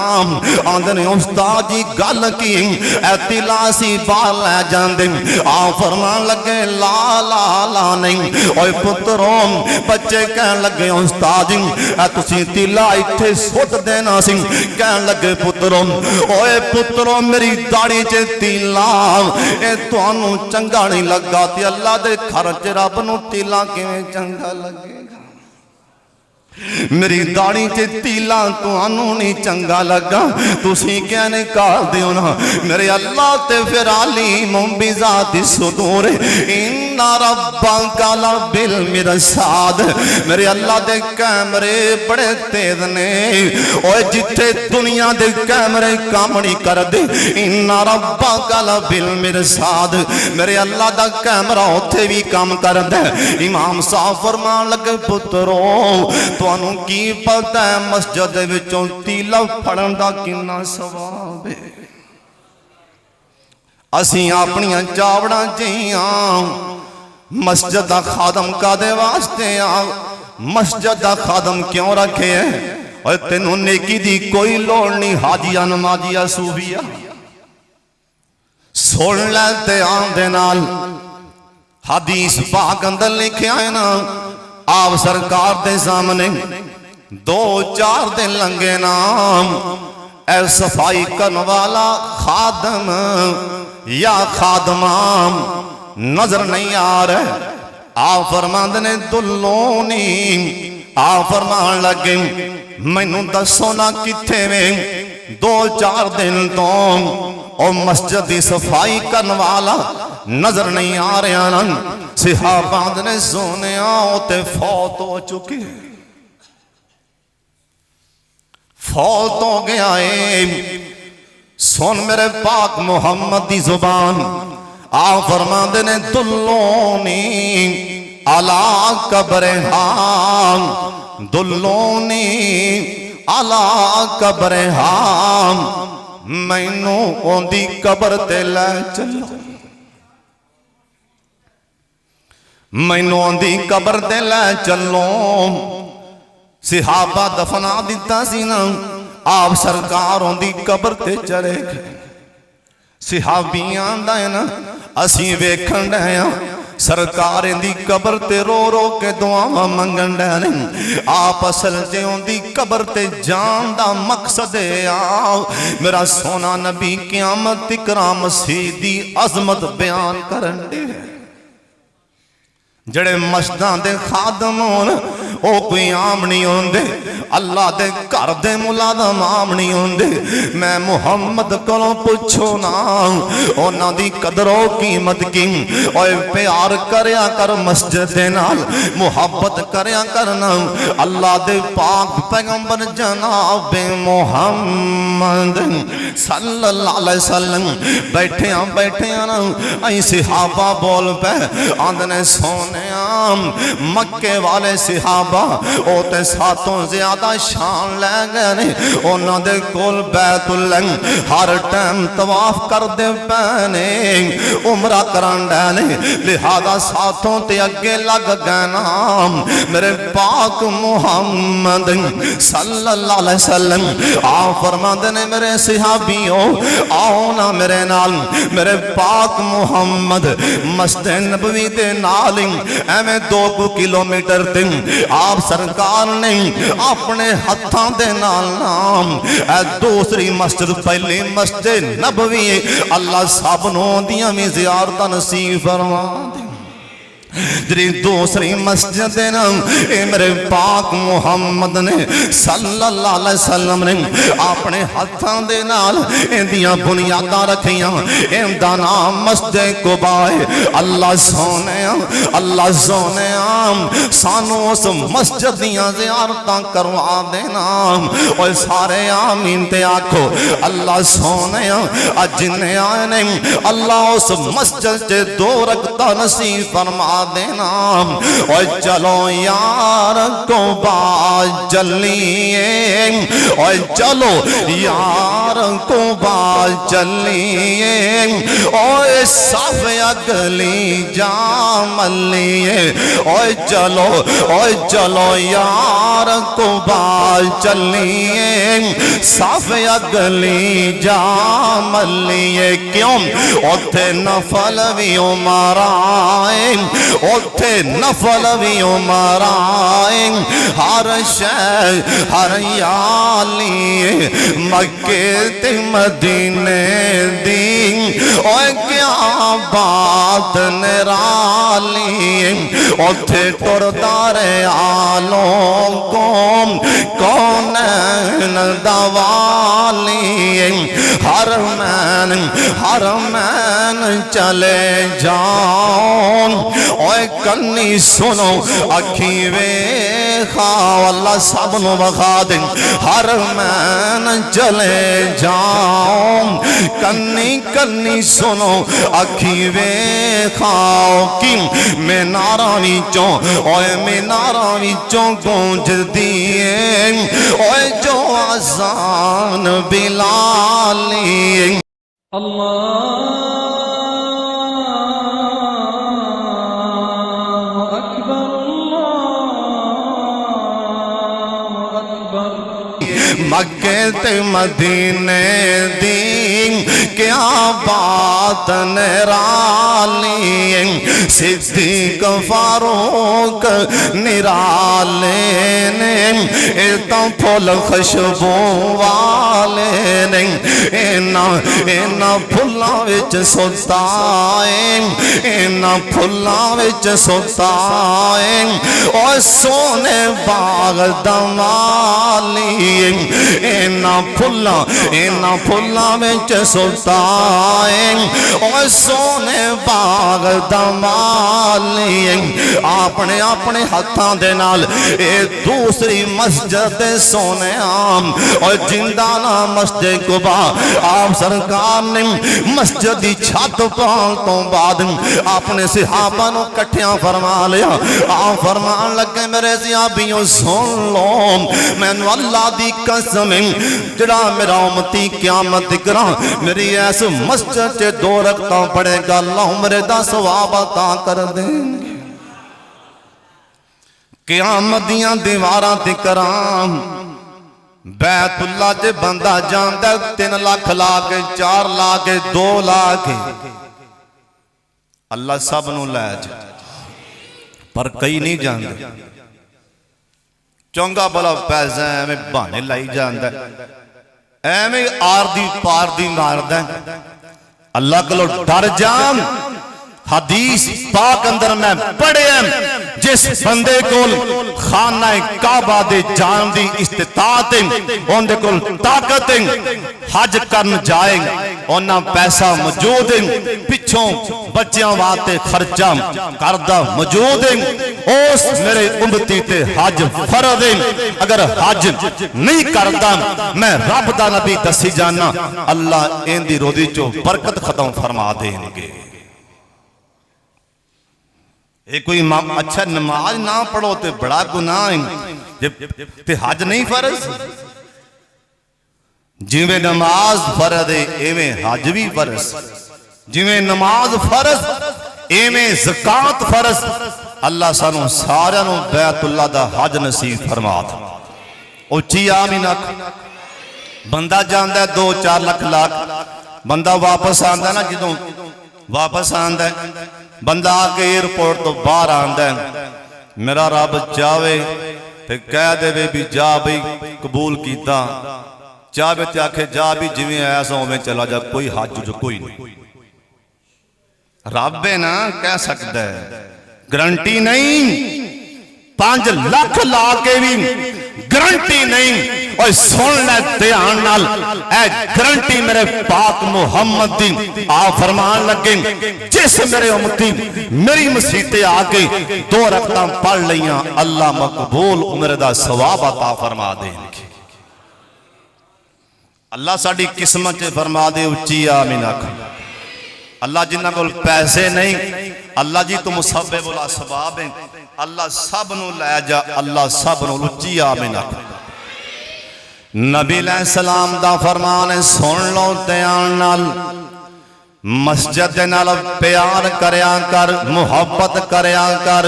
آندھنے استاد جی گل کی اے تلاسی بار لے جان دیں آپ فرمان لگے لا نہیں اوے پتروں بچے کہن لگے استاد جی اے تسی تلا اتھے سوٹ دینا سی کہن لگے پتروں اوے پتروں میری داڑی چے تیلا اے تو انو چنگا نہیں لگا تی اللہ دے خرچ رب نو تیلا کیویں چنگا لگے گا میری داڑی چے تیلا تو انو نہیں چنگا لگا تسی کہنے کال دیو نا میرے اللہ تے پھر علیم بذات الصدور ان ربک لبالمرصاد میرے اللہ دے کیمرے بڑے تیز نے اوے جتھے دنیا دے کیمرے کام نہیں کر دے ان ربک لبالمرصاد میرے اللہ دا کیمرہ اوتھے بھی کام کر دے امام صاحب فرمان لگے پتروں تانوں کی پتہ ہے مسجد وچوں تیلا پھڑن دا کنا ثواب ہے اسیں اپنیاں چاوڑاں چیاں مسجد دا خادم کا دے واسطے مسجد دا خادم کیوں رکھے ہیں اور تینوں نیکی دی کوئی لوڑ نہیں حاجیہ نمازیہ صوفیہ سن لیتے آن دے نال حدیث پاک اندر لکھے آئے نا آپ سرکار دے سامنے 2-4 دن لنگے نام اے صفائی کرن والا خادم یا خادمام نظر نہیں آ رہے آپ فرمان نے دلونی آپ فرمان لگے مینوں دسو نا کتھے میں 2-4 دن تو اور مسجد دی صفائی کرن والا نظر نہیں آ رہے آنن صحابہ نے سونے آتے فوت ہو چکے فوت ہو گیا ہے سن میرے پاک محمد دی زبان آپ فرماندے نے دلونی علا قبرہام دلونی علا قبرہام مینوں اوندی قبر تے لے چلو مینوں اوندی قبر تے لے چلو صحابہ دفنا دیتا سی نا آپ سرکار اوندی قبر تے چلے گئے صحابیاں دا ہے نا اسی ویکھن ڈے سرکار دی قبر تے رو رو کے دعا منگن ڈے آپ اصل تے دی قبر تے جان دا مقصد ہے میرا سونا نبی قیامت اکرام مسیح دی عظمت بیان کرن دے جڑے مسجداں دے خادم ہون او کوئی عام نہیں ہوندے اللہ دے گھر دے ملازم عام نہیں ہوندے میں محمد کولوں پوچھو نا انہاں دی قدر و قیمت کی اوے پیار کریا کر مسجد دے نال محبت کریا کرنا اللہ دے پاک پیغمبر جناب محمد صلی اللہ علیہ وسلم بیٹھے نا ائی صحابہ بول پہ آندنے سونے مکے والے صحابہ او تے ساتوں زیادہ شان لے گئے نے انہاں دے کول بیت اللہ ہر ٹائم طواف کر دے پینے عمرہ کرن دے نے لہذا ساتوں تے اگے لگ گئے نا میرے پاک محمد صلی اللہ علیہ وسلم آپ فرماندے نے میرے صحابیوں آؤ نا میرے نال میرے پاک محمد مسجد نبوی دے نال ایویں 2 کلومیٹر تے آپ سرکار نے اپنے ہتھاں دے نال نام اے دوسری مسجد پہلی مسجد نبوی اللہ سب نوں دیاں وی زیارتاں نصیب فرما دے جری دوسری مسجد نا اے میرے پاک محمد نے صلی اللہ علیہ وسلم نے اپنے ہاتھاں دے نال اندیاں بنیاداں رکھیاں ایندا نام مسجد قباء اللہ سونے سانو اس مسجد دیاں زیارتاں کروا دینا اوے سارے آمین تے آکھو اللہ سونے جنے آئے نے اللہ اس مسجد تے 2 رکعتاں نصیب فرما دینا اور چلو یار کو باز چلیے اور چلو یار کو باز چلیے اور صف اگلی جام لیے اور چلو یار کو باز چلیے صف اگلی جام لیے کیوں اوتھے نفل بھی مارائیں اوتھے نفل بھی مارائیں ہر شے ہر یالی مکے تے مدینے دی اوے کیا بات نرالی اوتھے ٹردا ریالوں کو کونین دوالی حرمین چلے جاؤں اوے کنی سنو اکھی ویخاو اللہ سب نو بخا دیں حرمین چلے جاؤں کنی سنو اکھی ویخاو کی میناراں وچوں اوے میناراں وچوں گونج دیئے اوے جو آزان بلالی اللہ مکے تے مدینے دی کیا بات نرالی صدیق فاروق نرالے نے ایتا پھول خوشبو والے نے اینا پھولاں وچ سوتائیں اینا پھولاں وچ سوتائیں اور سونے باغ دمالی اینا پھولاں وچ سوتائیں اور سونے باغ دمالی اپنے ہاتھاں دے نال اے دوسری مسجد سونے عام اور جندانہ مسجد قباء آپ سرکار نے مسجد دی چھت پان تو بعد اپنے صحابہ نو کٹھیاں فرما لیا آپ فرمان لگے میرے صحابیوں سن لو میں نو اللہ دی قسم جڑا میرا امتی قیامت کرا میری ایس مسجد چے 2 رکعتاں پڑھے گا اللہ عمرے دا ثواب عطا کر دیں قیامت دیاں دیواراں تے کرام بیت اللہ جے بندہ جاندہ 3 لاکھ لاکھ 4 لاکھ 2 لاکھ اللہ سب نو لے جائے پر کئی نہیں جاندے چونگا بلا پیسہ ایمیں بانے لائی جاندہ ایمیں آردی پاردی ماردہ اللہ کلو ڈر جان حدیث پاک اندر میں پڑھے ہیں جس بندے کول خانہ کعبہ دے جان دی استطاعت اون دے کول طاقت حج کرن جائے اونا پیسہ موجود پچھوں بچیاں واسطے خرچہ کردہ موجود اس میرے امتی تے حج فرض اگر حج نہیں کردا میں رب دا نبی دسی جانا اللہ ان دی روزی چو برکت ختم فرما دیں گے۔ ایک کوئی اچھا نماز نہ پڑھو تے بڑا گناہ تے حج نہیں فرض، جویں نماز فرض ہے ایویں حج بھی فرض، جویں نماز فرض ایویں زکات فرض۔ اللہ سانو سارے نو بیت اللہ دا حج نصیب فرما دے۔ اچھی آمین آکھ۔ بندہ جاندہ ہے 2-4 لاکھ بندہ واپس آندہ ہے نا، جدوں واپس آندہ ہے بندہ آکے ایئرپورٹ تو باہر آندہ ہے، میرا رب چاہے تے کہہ دے بھی جا بھی قبول کیتا، چاہے تے آکھے جا بھی جویں ایسا میں چلا جا، کوئی حج جو کوئی نہیں۔ رب نا کہہ سکتا ہے، گرنٹی نہیں، 5 لاکھ لا کے بھی گرنٹی نہیں۔ اور سن لے دھیان نال اے گرنٹی میرے پاک محمد دی آپ فرمان لگے جس میرے امتی میری مسیطے آگے 2 رکعتاں پڑھ لیاں اللہ مقبول عمر دا ثواب عطا فرما دیں گے۔ اللہ ساڑی قسمت چے فرما دے اچھی آمین آکھا۔ اللہ جنہ کو پیسے نہیں، اللہ جی تو مسبب الاسباب ہیں، اللہ سب نو لے جا، اللہ سب نو اچھی آمین آکھا۔ نبی علیہ السلام دا فرمان ہے سن لو دھیان نال، مسجد نال پیار کریا کر، محبت کریا کر،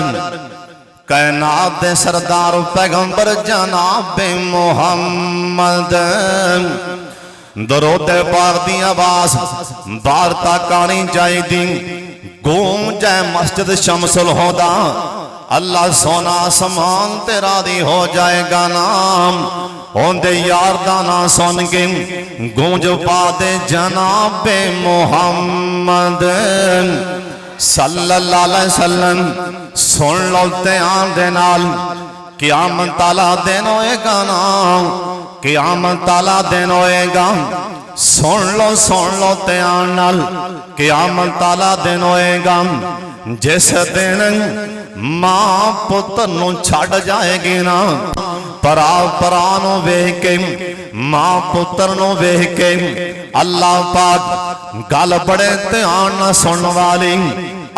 کائنات دے سردار پیغمبر جناب محمد درود پاک دی آواز بار تک آنی جائے دی، گوم جائے مسجد شمس الہدا، اللہ سونا آسمان تیرا دی ہو جائے گا نام، ہوندے یار دانا سن کے گونج پا دے جناب محمد صلی اللہ علیہ وسلم۔ سن لو دھیان دے نال، قیامت تالا دن ہوئے گا نام، قیامت تالا دن ہوئے گا۔ سن لو دھیان نال، قیامت تالا دن ہوئے گا جس دن ماں پتر نو چھڑ جائے گی نا، پرانو ویکھ کے ماں پتر نو ویکھ کے اللہ پاک گل بڑے دھیان نہ سن والی،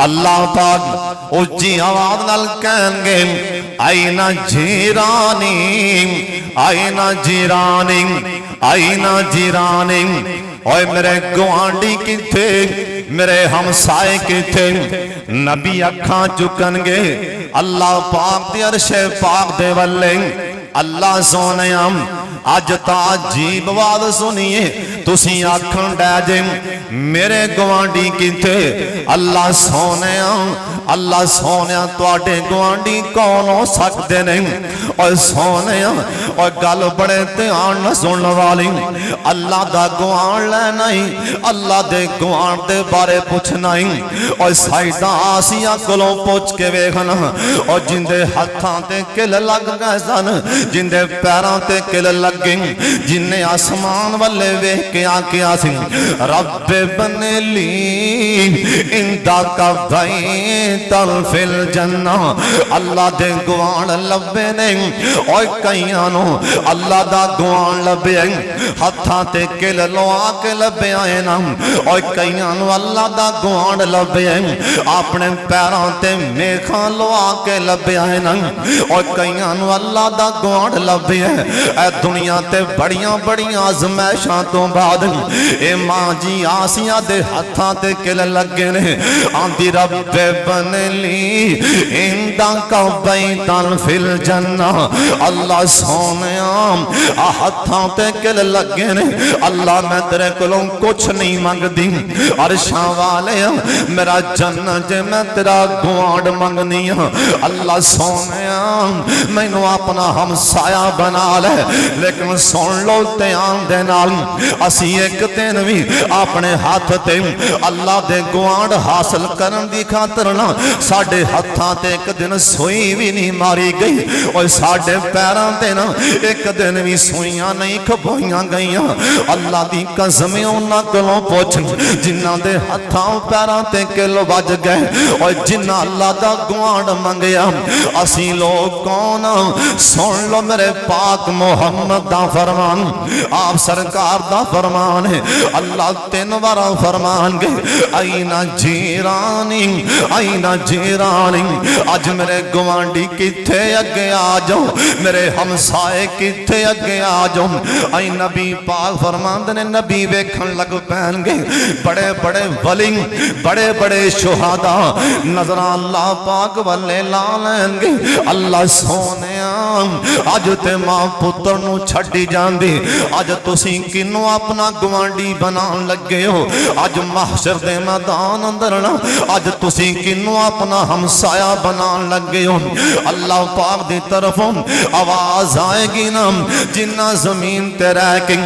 اللہ پاک اچھی آواز نال کہیں گے آئینہ جیرانی، آئینہ جیرانی، آئینہ جیرانی، اوے میرے گوانڈی کی تھے، میرے ہمسائے کی تھے۔ نبی اکھاں چکن گے اللہ پاک دی عرش پاک دے والے، اللہ سونیام آج تا عجیب آواز سنیے تسی آکھن ڈے جے میرے گوانڈی کی تھے، اللہ سونیام اللہ سونیا تواڈے گوانڈی کون ہو سکتے نہیں، اور سونیا اور گل بڑے دھیان نہ سن والی، اللہ دا گوان لے نہیں، اللہ دے گوان دے بارے پوچھنا ہی، اور سائیدہ آسیہ کلوں پوچھ کے ویکھنا، اور جن دے ہتھاں تے کل لگ گئے سن، جن دے پیراں تے کل لگ گئے، جن نے آسمان والے ویکھ کے آکے آسی رب بن لی اندہ کا بیت فی الجنہ، اللہ دے گوان لبے نہیں، اور کئیانو اللہ دا گوان لبے ہتھاں تے کل لو آکے لبے آئے نا، اور کئیانو اللہ دا گوان لبے اپنے پیران تے میکھاں لو آکے لبے آئے نا، اور کئیانو اللہ دا گوان لبے اے دنیا تے بڑیاں بڑیاں آزمائشاں تو بعد اے ماں جی آسیاں دے ہتھاں تے کل لگے نے، آندی رب بن لی اندہ کا بیتن فی الجنہ، اللہ سونیام ہتھاں تے کل لگے نے، اللہ میں تیرے کلوں کچھ نہیں مانگ دی، عرشاں والے میرا جنت جے میں تیرا گوانڈ مانگنی، اللہ سونیام میں نو اپنا ہمسایہ بنا لے، لیکن لیکن سن لو ਧਿਆਨ ਦੇ ਨਾਲ ਅਸੀਂ ਇੱਕ ਦਿਨ ਵੀ ਆਪਣੇ ਹੱਥ ਤੇ ਅੱਲਾ ਦੇ ਗੁਆਂਢ ਹਾਸਲ ਕਰਨ ਦੀ ਖਾਤਰ ਨਾ ਸਾਡੇ ਹੱਥਾਂ ਤੇ ਇੱਕ ਦਿਨ ਸੂਈ ਵੀ ਨਹੀਂ ਮਾਰੀ ਗਈ ਓਏ ਸਾਡੇ ਪੈਰਾਂ ਤੇ ਨਾ ਇੱਕ ਦਿਨ ਵੀ ਸੂਈਆਂ ਨਹੀਂ ਖਪਾਈਆਂ ਗਈਆਂ ਅੱਲਾ ਦੀ ਕਸਮ ਉਹਨਾਂ ਕੋਲੋਂ ਪੁੱਛ ਜਿਨ੍ਹਾਂ ਦੇ ਹੱਥਾਂ ਪੈਰਾਂ ਤੇ ਕਿੱਲ ਵੱਜ ਗਏ ਓਏ ਜਿਨ੍ਹਾਂ ਅੱਲਾ ਦਾ ਗੁਆਂਢ ਮੰਗਿਆ ਅਸੀਂ ਲੋਕ ਕੌਣ ਸੁਣ ਲੋ ਮੇਰੇ ਪਾਕ ਮੁਹੰਮਦ ਦਾ ਫਰਮਾਨ آپ سرکار دا فرمان ہے اللہ تین بارا فرمان گے اینا جیرانی اینا جیرانی آج میرے گوانڈی کتھے اگے آجاؤ میرے ہمسائے کتھے اگے آجاؤ ای نبی پاک فرمان دنے نبی ویکھن لگ پہن گے بڑے بڑے ولی بڑے بڑے شہادہ نظر اللہ پاک والے لالیں گے اللہ سونے آج تے ماں پتر نو چھڑی جان دی آج تسی کنو اپنا گوانڈی بنان لگے ہو آج محشر دے میدان اندرنا آج تسی کنو اپنا ہمسایہ بنان لگے ہو اللہ پاک دی طرفوں آواز آئے گی نا جنہ زمین تے رہ کے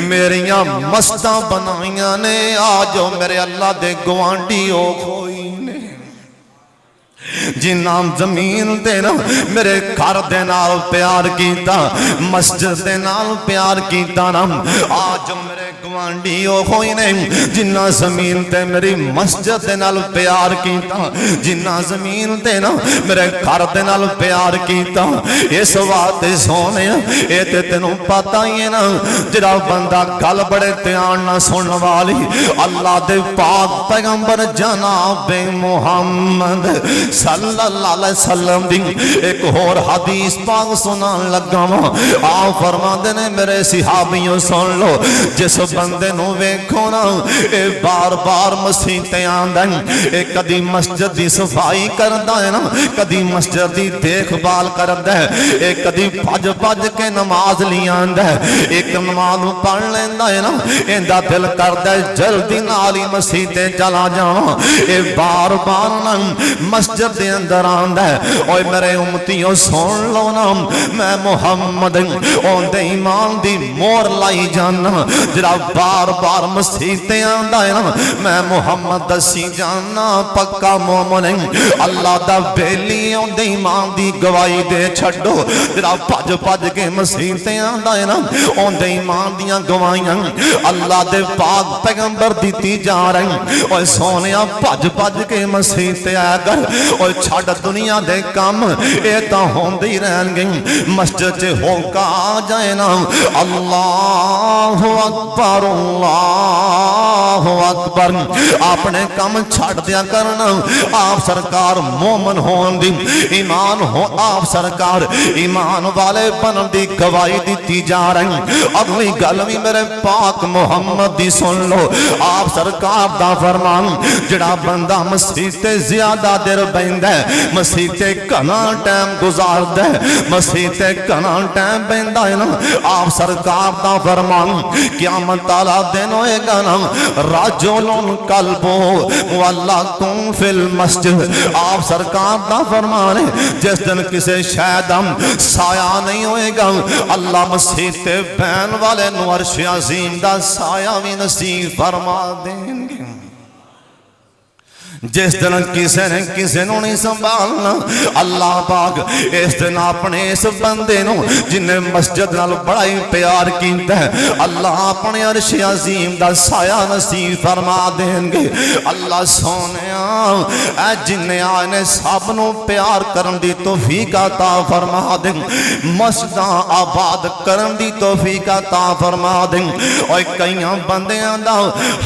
میریاں مستہ بنائیاں نے آجو میرے اللہ دے گوانڈی ہو کھوئی نے جنہاں زمین دینا میرے گھر دے نال پیار کیتا مسجد دے نال پیار کیتا نا آج میرے گوانڈی ہوئی نے جنہاں زمین تے میری مسجد دے نال پیار کیتا جنہاں زمین تے نا میرے گھر دے نال پیار کیتا اس واسطے سونے اے تے تینوں پتہ ہی ہے نا جڑا بندہ گل بڑے دھیان نہ سنن والی اللہ دے پاک پیغمبر جناب محمد صلی اللہ علیہ وسلم دی ایک اور حدیث پاک سنان لگا ہوں آپ فرما دینے میرے صحابیوں سن لو جس بندے نو ویکھو نا اے بار بار مسیحتے آندن اے کدی مسجد دی صفائی کردہ ہے نا کدی مسجد دی دیکھ بال کردہ ہے اے کدی پج پج کے نماز لی آندہ ہے ایک نماز پڑھ لیندہ ہے نا ایندہ دل کردہ ہے جلدی نالی مسیحتے چلا جاؤں اے بار بار نا مسجد دے اندر آندہ ہے اوہ میرے امتیوں سن لو نا میں محمد اون دے ایمان دی مور لائی جانا جرا بار بار مسیحتے آندہ ہے نا میں محمد دسی جانا پکا مومن اللہ دا بیلی اون دے ایمان دی گواہی دے چھڑو جرا پج پج کے مسیحتے آندہ ہے نا اون دے ایمان دیاں گواہیاں اللہ دے پاک پیغمبر دیتی جا رہی اوہ سونیا پج پج کے مسیحتے آیا گر اور چھڑ دنیا دے کام اے تا ہوندی رہن گئی مسجد چے ہو کا آ جائے نا اللہ اکبر اپنے کام چھڑ دیا کرنا آپ سرکار مومن ہون دی ایمان ہو آپ سرکار ایمان والے بنن دی گواہی دیتی جا رہی اگلی گل بھی میرے پاک محمد دی سن لو آپ سرکار دا فرمان جڑا بندہ مسجد تے زیادہ دیر بیندہ ہے مسیح تے کنا ٹائم گزار دے مسیح تے کنا ٹائم بیندہ ہے نا آپ سرکار دا فرمان قیامت تعالیٰ دن ہوئے گا نا رجلن قلبو واللہکم فی المسجد آپ سرکار دا فرمان ہے جس دن کسے شاید ہم سایہ نہیں ہوئے گا اللہ مسیح تے بین والے نو عرش عظیم دا سایہ بھی نصیب فرما دیں گے جس دن کسے نو نہیں سنبھالنا اللہ پاک اس دن اپنے اس بندے نو جنہیں مسجد نال بڑا ہی پیار کیتا ہے اللہ اپنے عرش عظیم دا سایہ نصیب فرما دیں گے اللہ سونے اے جنہیں آنے سب نو پیار کرن دی توفیق عطا فرما دیں مسجداں آباد کرن دی توفیق عطا فرما دیں اور کئیاں بندیاں دا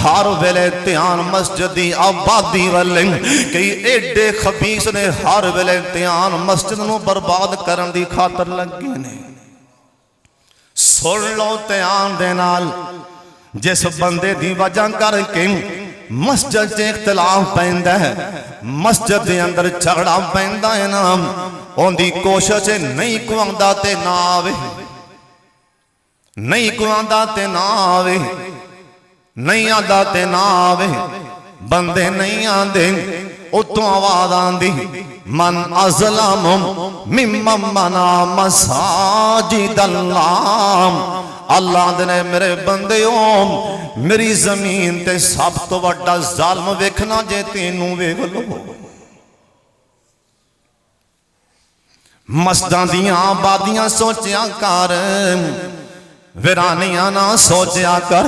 ہر ویلے دھیان مسجد دی آبادی کہ ایڈے خبیث نے ہر ویلے دھیان مسجد نو برباد کرن دی خاطر لگے نے سن لو دھیان دے نال جس بندے دی وجہ کر کے مسجد سے اختلاف پیندا ہے مسجد دے اندر جھگڑا پیندا ہے نا اون دی کوشش نہیں کواندا تے نہ آوے نہیں کواندا تے نہ آوے نہیں آندا تے نہ آوے بندے نہیں آندے اتوں آواز آندی من ازلم ممن منع مساجد اللہ اللہ دنے میرے بندیوں میری زمین تے سب تو وڈا ظالم ویکھنا جے تینوں ویکھ لو مسجداں دیاں آبادیاں سوچیا کر ویرانیاں نہ سوچیا کر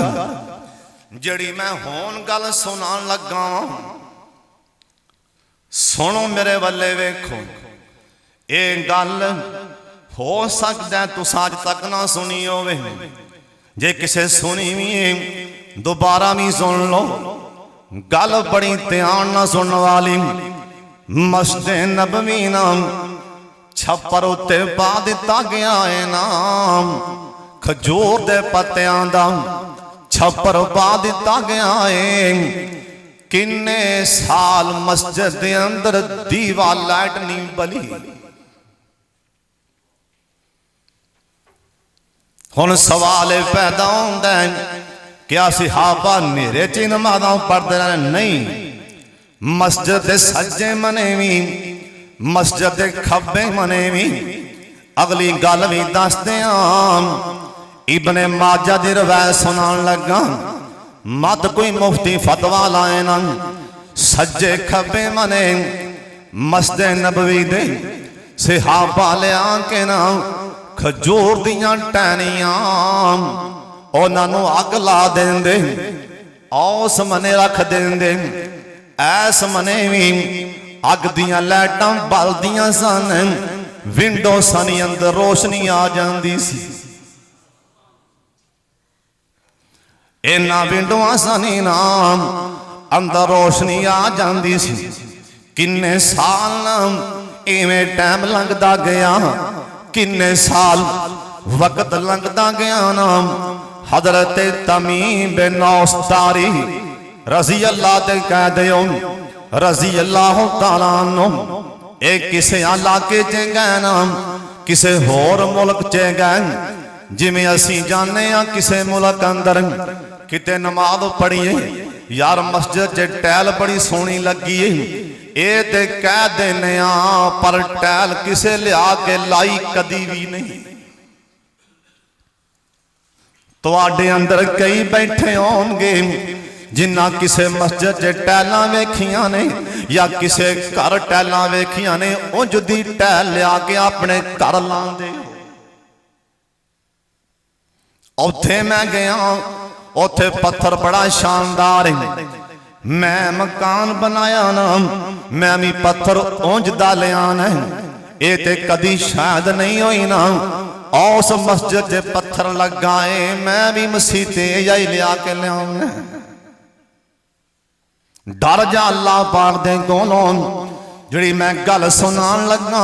جڑی میں ہون گل سنان لگا سنو میرے والے ویکھو اے گل ہو سکتا ہے تو ساج تک نہ سنی ہوئے جے کسے سنی بھی دوبارہ بھی سن لو گل بڑی دھیان نہ سننے والی مسجد نبوی نام چھپر اتے پا دتا گیا ہے نام کھجور دے پتیاں دا چھپر پا دتا گیا ہے کنے سال مسجد دے اندر دیوا لائٹ نہیں بلی ہن سوال پیدا ہوندا ہے کیا صحابہ نیرے چ نمازاں پڑھدے رہے نہیں مسجد دے سجے منے وی مسجد دے کھبے منے وی اگلی گل وی دسدے ہاں ابن ماجہ دی روایت سنان لگا مت کوئی مفتی فتویٰ لائے نا سجے کھبے منے مسجد نبوی دے صحابہ لے آنکے نا کھجور دیاں ٹینیاں اونا نو اگ لا دیں دے اوس منے رکھ دیں دے ایس منے وی اگ دیاں لیٹاں بال دیاں سن ونڈو سنی اندر روشنی آ جاندی سی اینا ونڈو سنی نام اندر روشنی آ جاندی سی کنے سال نام ایمیں ٹائم لنگدا گیا کنے سال وقت لنگدا گیا نام حضرت تمیم بن اوس داری رضی اللہ تے کہہ دیوں رضی اللہ تعالیٰ عنہ ایک کسے علاقے چے گئے نام کسے ہور ملک چے گئے جی میں اسی جانے ہیں کسے ملک اندر کتے نماز پڑھئے یار مسجد چے ٹیل بڑی سونی لگی اے تے کہہ دینے پر ٹیل کسے لیا کے لائی کدی بھی نہیں تو آڈے اندر کئی بیٹھے ہوں گے جنہ کسے مسجد چے ٹیلاں ویکھیاں نے یا کسے کر ٹیلاں ویکھیاں نے اونج دی ٹیل لیا کے اپنے کر لان دے اوتھے میں گیا اوتھے پتھر بڑا شاندار ہے میں مکان بنایا نا میں بھی پتھر اونج دالیاں ہے اے تے کدی شاید نہیں ہوئی نا اوس مسجد تے پتھر لگائے میں بھی مسیتے یہی لیا کے لیا ڈر جا اللہ پاک دے کولوں جڑی میں گل سنان لگا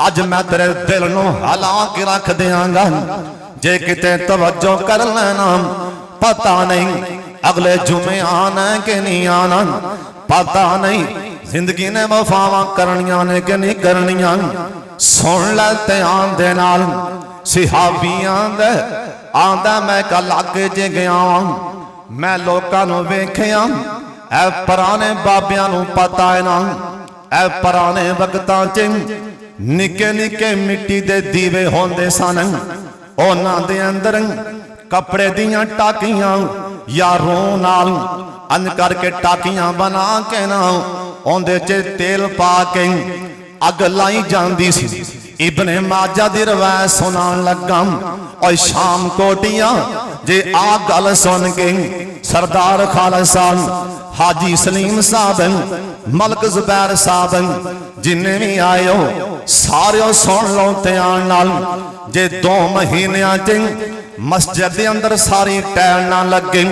اج میں تیرے دل نو ہلا کے رکھ دیاں گا جے کتے توجہ کر لینا پتہ نہیں اگلے جمعے آنا ہے کہ نہیں آنا پتہ نہیں زندگی نے وفاواں کرنیاں نے کہ نہیں کرنیاں سن لیتے آن دے نال صحابی آندہ میں کل آگے جے گیا میں لوکاں نو ویکھیا اے پرانے بابیاں نو پتہ ہے نا اے پرانے وقتاں چ نکے نکے مٹی دے دیوے ہوندے سن اونا دے اندر کپڑے دیاں ٹاکیاں یا رون نال ان کر کے ٹاکیاں بنا کے نا اوندے چے تیل پا کے اگ لائی جاندی سی ابن ماجہ دی روایت سنان لگا اور شام کوٹیاں جے آگ گل سن کے سردار خالصان حاجی سلیم صاحب ملک زبیر صاحب جنہیں بھی آئے ہو سارے سن لو تیان نال جے 2 مہینے آتے مسجد دے اندر ساری ٹیل نہ لگے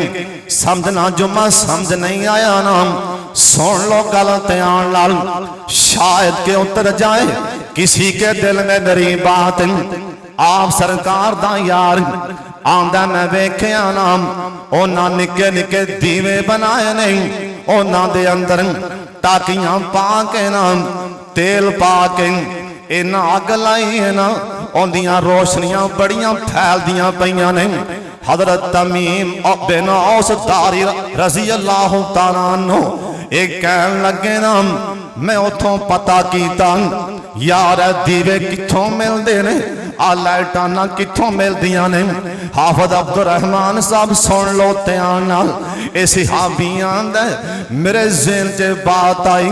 سمجھنا جمعہ سمجھ نہیں آیا نام سن لو غلطیاں نال شاید کے اتر جائے کسی کے دل میں میری بات آپ سرکار دا یار آندہ میں ویکھیا نام اونا نکے نکے دیوے بنائے نہیں اونا دے اندر ٹاکیاں پا کے نام تیل پا کے اینا آگ لائی ہے نا اوندیاں روشنیاں بڑیاں پھیل دیاں پئیاں نے حضرت تمیم بن اوس داری رضی اللہ تعالیٰ عنہ ਇਹ ਕਹਿਣ ਲੱਗੇ ਨਾ ਮੈਂ ਉਥੋਂ ਪਤਾ ਕੀਤਾ ਯਾਰ ਦੀਵੇ ਕਿੱਥੋਂ ਮਿਲਦੇ ਨੇ ਆ ਲਾਈਟਾਂ ਨਾ ਕਿੱਥੋਂ ਮਿਲਦੀਆਂ ਨੇ। ਹਾਫਿਜ਼ ਅਬਦੁਰ ਰਹਿਮਾਨ ਸਾਹਿਬ ਸੁਣ ਲੋ ਧਿਆਨ ਨਾਲ। ਇਹ ਸਹਾਬੀਆਂ ਦਾ ਮੇਰੇ ਜ਼ਿਹਨ 'ਚ ਬਾਤ ਆਈ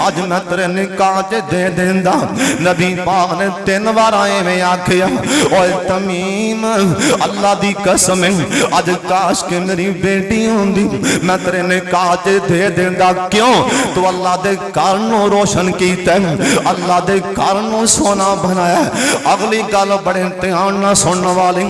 اج میں تیرے نکاح چ دے دیندا نبی پاک نے 3 بار ایویں آکھیا اوے تمیم اللہ دی قسم اج کاش کہ میری بیٹی ہوندی میں تیرے نکاح چ دے دیندا کیوں تو اللہ دے گھر نو روشن کیتا ہے اللہ دے گھر نو سونا بنایا اگلی گل بڑے دھیان نال سنن والی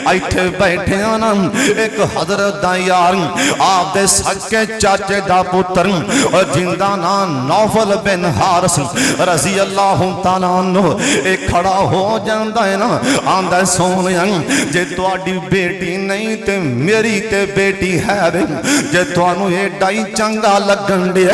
ایتھے بیٹھے نا ایک حضرت دا یار آپ دے سکے چاچے دا پتر اور جندا نام نوفل بن حارث رضی اللہ تعالی عنہ ایک کھڑا ہو جاندا ہے نا آندا سونیا جے تواڈی بیٹی نہیں تے میری تے بیٹی ہے وے جے تانوں ایڈا ہی چنگا لگن دے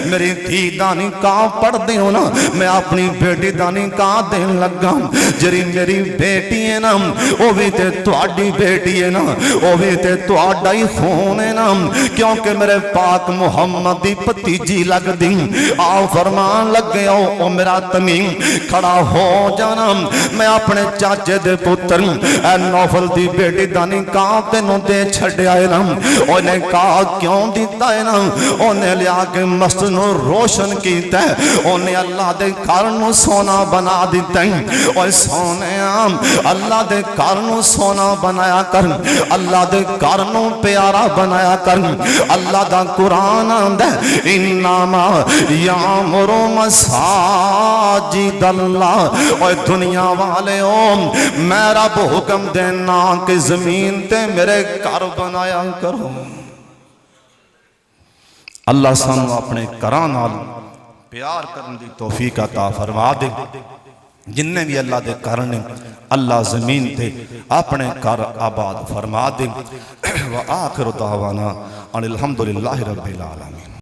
میری دھی دا نکاح پڑھ دیو نا میں اپنی بیٹی دا نکاح دین لگا جری میری بیٹی ہے نا او بھی تے تواڈی بیٹی ہے نا او بھی تے تواڈا ہی خون ہے نا کیونکہ میرے پاک محمد دی بھتیجی لگ دی آؤ فرمان لگ گیا او میرا تمیم کھڑا ہو جانا میں اپنے چاچے دے پتر اے نوفل دی بیٹی دا نکاح تینوں دے چھڈیا ہے نا اونے کہا کیوں دیتا ہے نا اونے لیا کے مسجد نو روشن کیتا ہے اونے اللہ دے گھر نو سونا بنا دیتا ہے اوے سونے اللہ دے گھر نو سونا بنایا کر اللہ دے گھر نو پیارا بنایا کر اللہ دا قرآن آندا ہے انما یامر مساجد اللہ اوے دنیا والے میں رب حکم دینا کہ زمین تے میرے گھر بنایا کرو اللہ سانو اپنے گھراں نال پیار کرن دی توفیق عطا فرما دے جننے بھی اللہ دے گھر نے اللہ زمین تے اپنے گھر آباد فرما دے وآخر دعوانا ان الحمدللہ رب العالمین